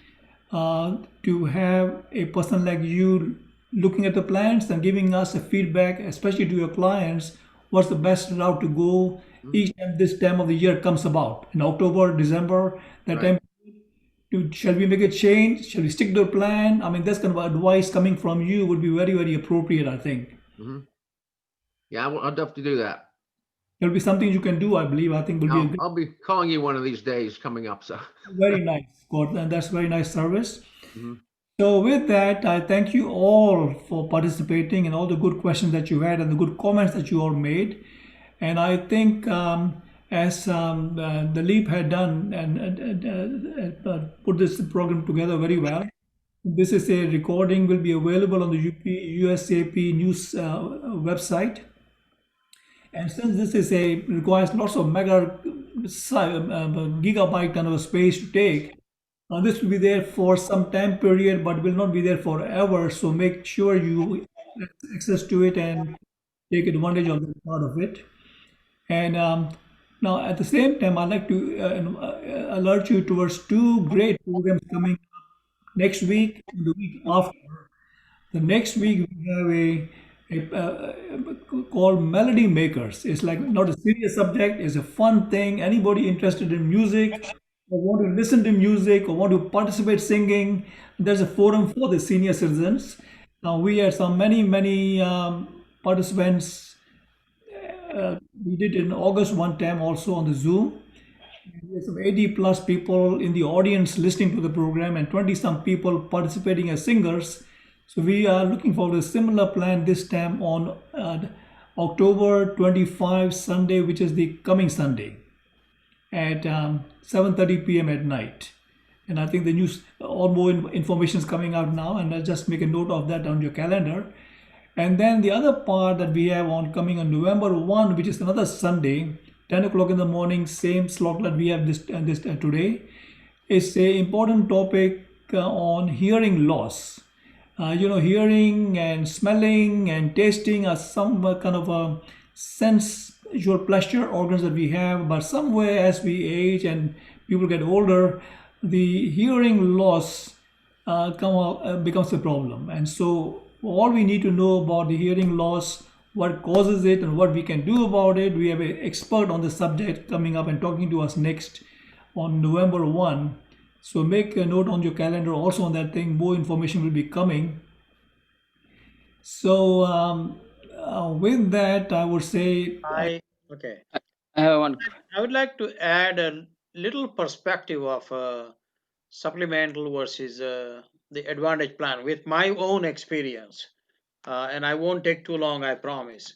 To have a person like you looking at the plans and giving us a feedback, especially to your clients, what's the best route to go each time this time of the year comes about, in October, December, that time. Shall we make a change? Shall we stick to the plan? I mean, this kind of advice coming from you would be very appropriate, I think. Yeah, I'll definitely do that. There'll be something you can do, I believe. I think I'll be calling you one of these days coming up. So very nice, Scott, and that's very nice service. So with that, I thank you all for participating and all the good questions that you had and the good comments that you all made. And I think as Dilip had done and put this program together very well, this is a recording, will be available on the USAP news website. And since this is a requires lots of gigabyte kind of a space to take, this will be there for some time period, but will not be there forever. So make sure you access to it and take advantage of that part of it. And now, at the same time, I'd like to alert you towards two great programs coming next week and the week after. The next week we have called Melody Makers. It's like not a serious subject. It's a fun thing. Anybody interested in music or want to listen to music or want to participate singing, there's a forum for the senior citizens. Now we had some many participants. We did in August one time also on the Zoom. There's some 80 plus people in the audience listening to the program and 20 some people participating as singers. So we are looking for a similar plan this time on October 25 Sunday, which is the coming Sunday at 7:30 p.m. at night. And I think the news, all more information is coming out now, and I'll just make a note of that on your calendar. And then the other part that we have on coming on November 1, which is another Sunday, 10 o'clock in the morning, same slot that we have this today, is a important topic on hearing loss. Hearing and smelling and tasting are some kind of a sensual pleasure organs that we have, but somewhere as we age and people get older, the hearing loss becomes a problem. And so all we need to know about the hearing loss, what causes it and what we can do about it. We have an expert on the subject coming up and talking to us next on November 1. So make a note on your calendar also on that thing. More information will be coming. So with that, I would say Okay. I have one. I would like to add a little perspective of supplemental versus the Advantage plan with my own experience. And I won't take too long, I promise.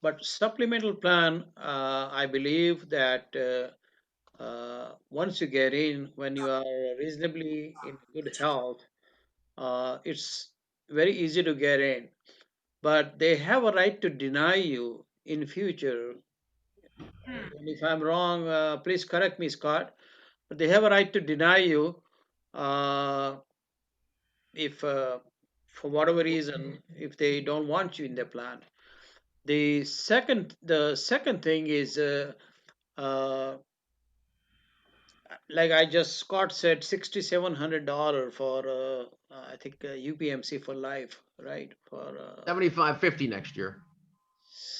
But supplemental plan, I believe that once you get in, when you are reasonably in good health, it's very easy to get in. But they have a right to deny you in future. And if I'm wrong, please correct me, Scott. But they have a right to deny you uh, if, for whatever reason, if they don't want you in their plan. The second thing is like I just Scott said, $6,700 for I think UPMC for life, right? For 7550 next year.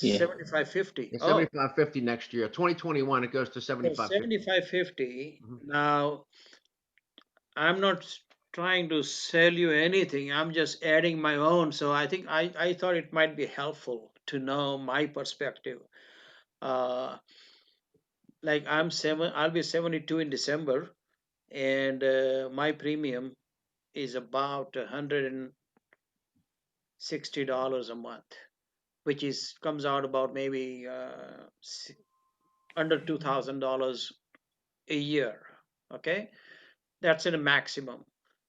Yeah. 7550. Yeah, Oh, 7550 next year. 2021 it goes to so 7550. 7550. Mhm. Now I'm not trying to sell you anything. I'm just adding my own. So I think I thought it might be helpful to know my perspective. Uh, like I'll be 72 in December, and my premium is about $160 a month, which is comes out about maybe under $2,000 a year. Okay, that's in a maximum.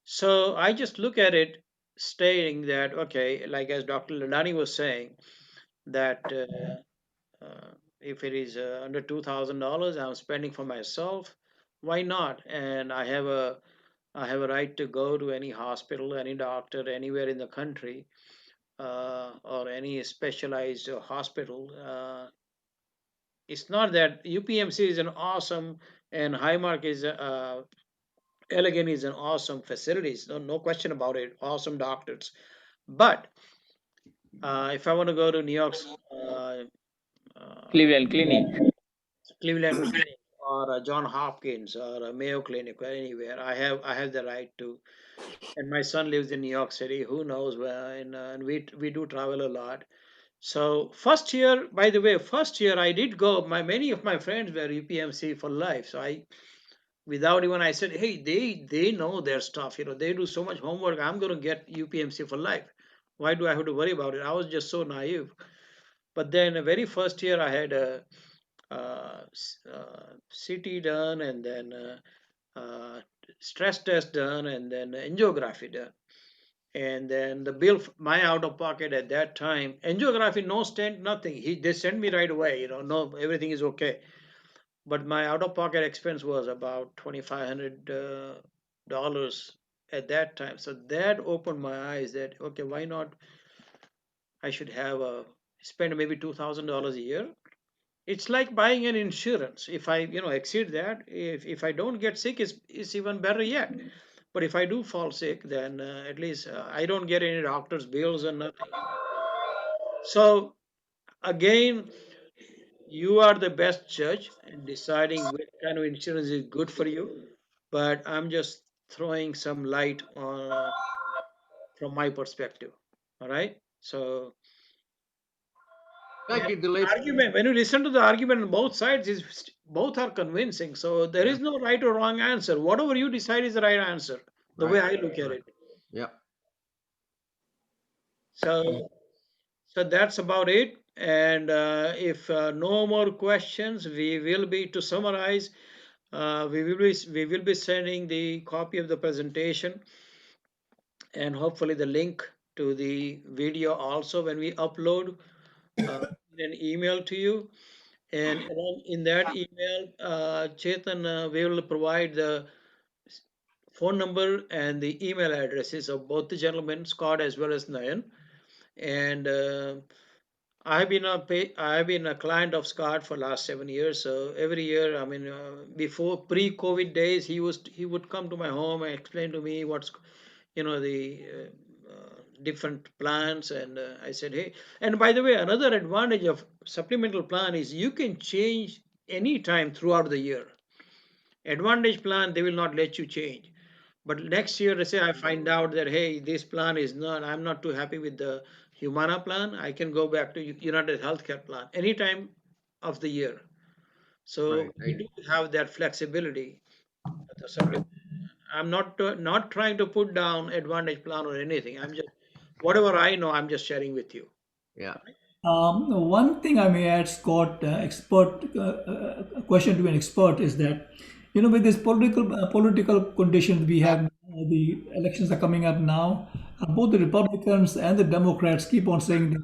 So I just look at it stating that, okay, like as Dr. Ladani was saying, that if it is under $2,000 I'm spending for myself, why not? And I have a right to go to any hospital, any doctor, anywhere in the country, or any specialized hospital. It's not that UPMC is an awesome and Highmark is Elegant is an awesome facilities, no question about it, awesome doctors. But if I want to go to New York's Cleveland Clinic. Cleveland Clinic or John Hopkins or Mayo Clinic or anywhere, I have the right to. And my son lives in New York City. Who knows where? And we do travel a lot. So first year, by the way, first year I did go. Many of my friends were UPMC for life. So without even I said, hey, they know their stuff. They do so much homework. I'm going to get UPMC for life. Why do I have to worry about it? I was just so naive. But then the very first year I had a CT done, and then stress test done, and then angiography done. And then the bill, my out of pocket at that time, angiography, no stent, nothing. They sent me right away, you know, no, everything is okay. But my out of pocket expense was about $2,500 at that time. So that opened my eyes that, okay, why not? I should have spend maybe $2,000 a year. It's like buying an insurance. If I, exceed that, if I don't get sick, it's even better yet. But if I do fall sick, then at least I don't get any doctor's bills or nothing. So again, you are the best judge in deciding which kind of insurance is good for you. But I'm just throwing some light on from my perspective. All right. So Thank you, Dilip. argument, when you listen to the argument on both sides, is both are convincing. So there is no right or wrong answer. Whatever you decide is the right answer. The way I look at it. Yeah. So that's about it. And if no more questions, we will be, to summarize, we will be sending the copy of the presentation and hopefully the link to the video also when we upload in an email to you. And along in that email, Chetan, we will provide the phone number and the email addresses of both the gentlemen, Scott as well as Nayan. And I've been a client of Scott for last 7 years. So every year, I mean, before pre-COVID days, he would come to my home and explain to me what's, the different plans. And I said, hey, and by the way, another advantage of supplemental plan is you can change anytime throughout the year. Advantage plan, they will not let you change. But next year, let's say I find out that, hey, this plan is not, I'm not too happy with the Humana plan, I can go back to United Healthcare plan anytime of the year. So we do have that flexibility. I'm not trying to put down Advantage plan or anything. I'm just, whatever I know, I'm just sharing with you. Yeah. One thing I may add, Scott, a question to an expert is that, with this political conditions we have, the elections are coming up now. Both the Republicans and the Democrats keep on saying that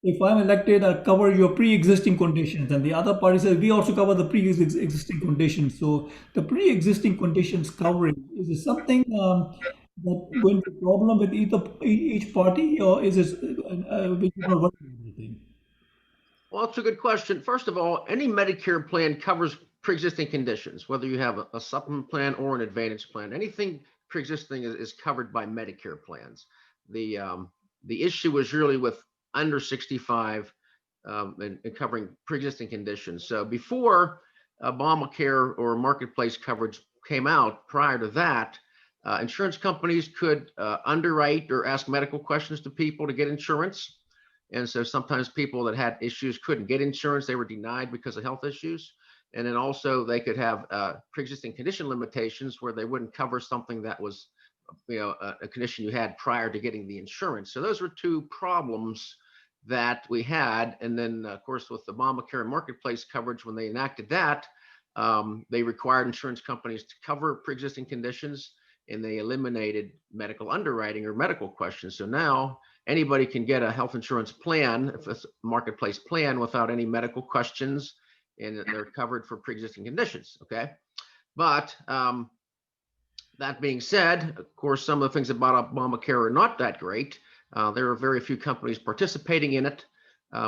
if I'm elected, I'll cover your pre-existing conditions, and the other party says we also cover the pre-existing conditions. So the pre-existing conditions covering, is it something that going to be a problem with each party, or is it which is not working everything? Well, it's a good question. First of all, any Medicare plan covers pre-existing conditions, whether you have a supplement plan or an Advantage plan. Anything pre-existing is covered by Medicare plans. The issue is really with under 65 and covering pre-existing conditions. So before Obamacare or marketplace coverage came out, prior to that, insurance companies could underwrite or ask medical questions to people to get insurance. And so sometimes people that had issues couldn't get insurance. They were denied because of health issues. And then also they could have pre-existing condition limitations where they wouldn't cover something that was, a condition you had prior to getting the insurance. So those were two problems that we had. And then of course, with Obamacare and marketplace coverage, when they enacted that, they required insurance companies to cover pre-existing conditions, and they eliminated medical underwriting or medical questions. So now anybody can get a health insurance plan, if it's a marketplace plan, without any medical questions, and they're covered for pre-existing conditions. Okay. But that being said, of course, some of the things about Obamacare are not that great. There are very few companies participating in it.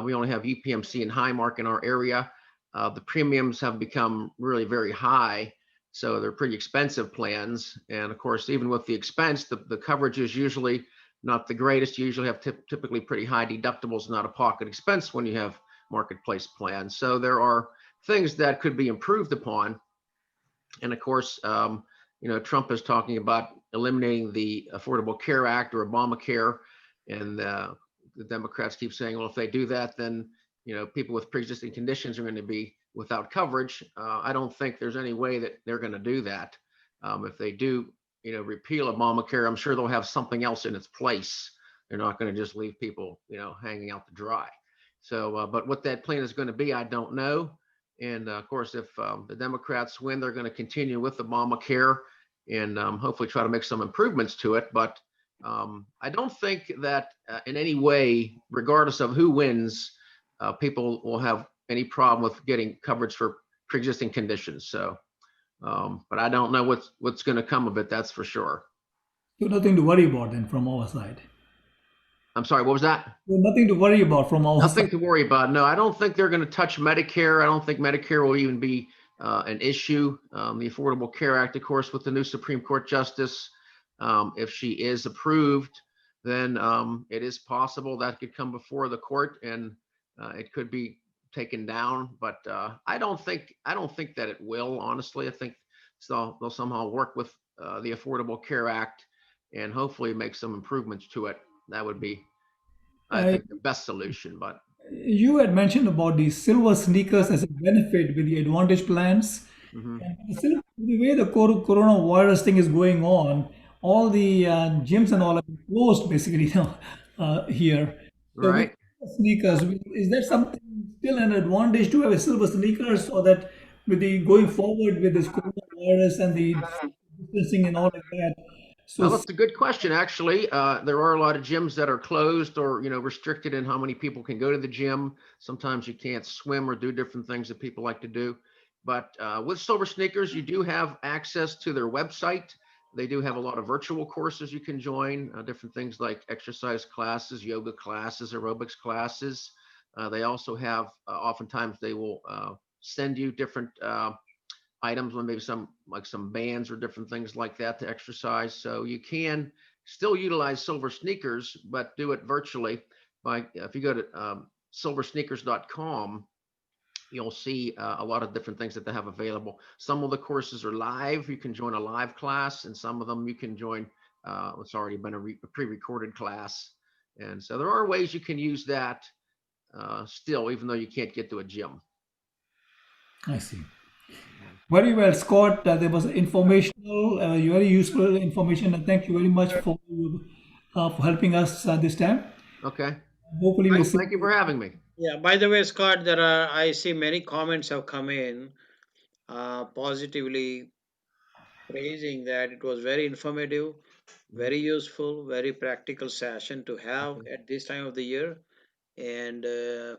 We only have UPMC and Highmark in our area. The premiums have become really very high. So they're pretty expensive plans. And of course, even with the expense, the coverage is usually not the greatest. You usually have typically pretty high deductibles, not a pocket expense when you have marketplace plans. So there are things that could be improved upon. And of course, Trump is talking about eliminating the Affordable Care Act or Obamacare. And the Democrats keep saying, well, if they do that, then, people with pre-existing conditions are going to be without coverage. I don't think there's any way that they're going to do that. If they do, repeal Obamacare, I'm sure they'll have something else in its place. They're not going to just leave people, hanging out to dry. So, but what that plan is going to be, I don't know. And of course, if the Democrats win, they're going to continue with Obamacare and hopefully try to make some improvements to it. But I don't think that in any way, regardless of who wins, people will have any problem with getting coverage for pre-existing conditions. So, but I don't know what's going to come of it. That's for sure. So nothing to worry about then from our side. I'm sorry, what was that? So nothing to worry about from our Nothing side. to worry about. No, I don't think they're going to touch Medicare. I don't think Medicare will even be an issue. The Affordable Care Act, of course, with the new Supreme Court Justice, if she is approved, then it is possible that could come before the court and it could be taken down. But I don't think that it will. Honestly, I think they'll somehow work with the Affordable Care Act and hopefully make some improvements to it. That would be, I think, the best solution. But You had mentioned about the silver sneakers as a benefit with the Advantage plans. mhm. And the way the coronavirus thing is going on, all the gyms and all have been closed basically now here. So with Right. sneakers, is there something still an advantage to have a silver sneakers, so that with the going forward with this coronavirus and the distancing and all of that? So Well, that's a good question, actually. There are a lot of gyms that are closed or, restricted in how many people can go to the gym. Sometimes you can't swim or do different things that people like to do. But with Silver Sneakers, you do have access to their website. They do have a lot of virtual courses you can join, different things like exercise classes, yoga classes, aerobics classes. They also have, oftentimes they will send you different items, maybe some bands or different things like that to exercise. So you can still utilize Silver Sneakers, but do it virtually by, if you go to silversneakers.com, you'll see a lot of different things that they have available. Some of the courses are live. You can join a live class, and some of them you can join what's already been a pre-recorded class. And so there are ways you can use that still, even though you can't get to a gym. I see. Very well, Scott. There was informational, very useful information, and thank you very much for helping us this time. Okay. Hopefully, we'll see. Thank you for having me. Yeah, by the way, Scott, I see many comments have come in positively praising that it was very informative, very useful, very practical session to have at this time of the year. And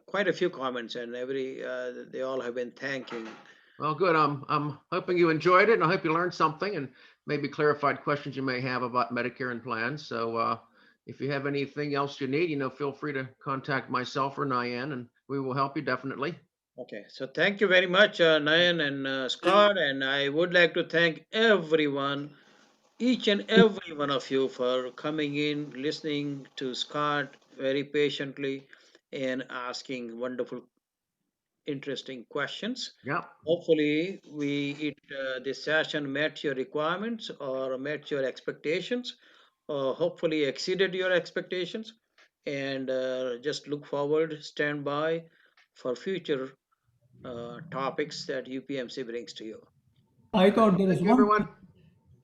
quite a few comments, and they all have been thanking. Well, good. I'm hoping you enjoyed it, and I hope you learned something and maybe clarified questions you may have about Medicare and plans. So if you have anything else you need, feel free to contact myself or Nyan, and we will help you definitely. Okay, so thank you very much, Nayan and Scott, and I would like to thank everyone, each and every one of you, for coming in, listening to Scott very patiently, and asking wonderful, interesting questions. Yeah. Hopefully, this session met your requirements or met your expectations, or hopefully exceeded your expectations. And just look forward, stand by for future topics that UPMC brings to you. I thought there is Thank you, everyone.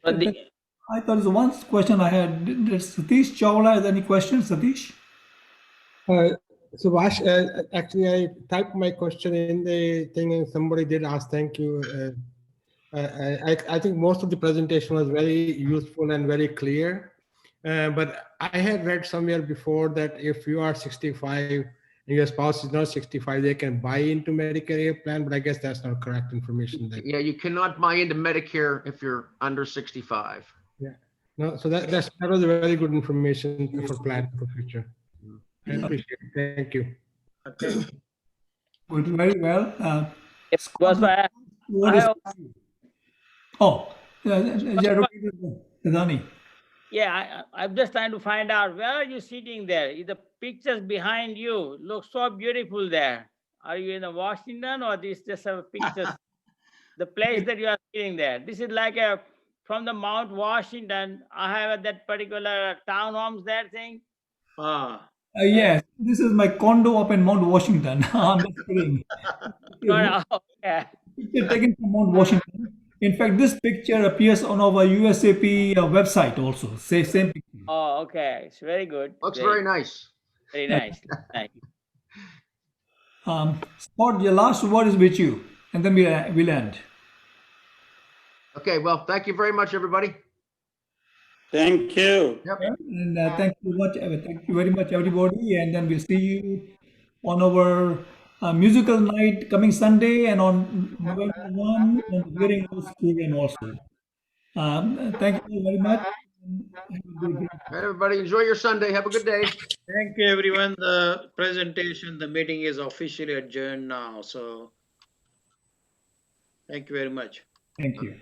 I thought there's one question I had. Did Satish Chawla has any questions, Satish? So Vash, actually, I typed my question in the thing, and somebody did ask. Thank you. I think most of the presentation was very useful and very clear. But I had read somewhere before that if you are 65 and your spouse is not 65, they can buy into Medicare plan. But I guess that's not correct information. Then. Yeah, you cannot buy into Medicare if you're under 65. Yeah. No. So that was a very good information for plan for future. I appreciate it. Thank you. Okay. Good, very well. It was my, What is? Oh, Dani. yeah, I'm just trying to find out, where are you sitting there? The pictures behind you look so beautiful there. Are you in Washington, or this just a pictures? The place that you are sitting there. This is like from the Mount Washington. I have that particular townhomes there thing. Yes, this is my condo up in Mount Washington. I'm just kidding. Okay. Picture taken from Mount Washington. In fact, this picture appears on our USAP website also. Same picture. Oh, okay. It's very good. Looks very nice. Very nice. Nice. Scott, your last word is with you, and then we'll end. Okay, well, thank you very much, everybody. Thank you. And thank you very much, everybody. And then we'll see you on our musical night coming Sunday and on November 1 on the hearing loss program also. Thank you very much. Have a good day. All right, everybody, enjoy your Sunday. Have a good day. Thank you, everyone. The presentation, the meeting is officially adjourned now. So thank you very much. Thank you.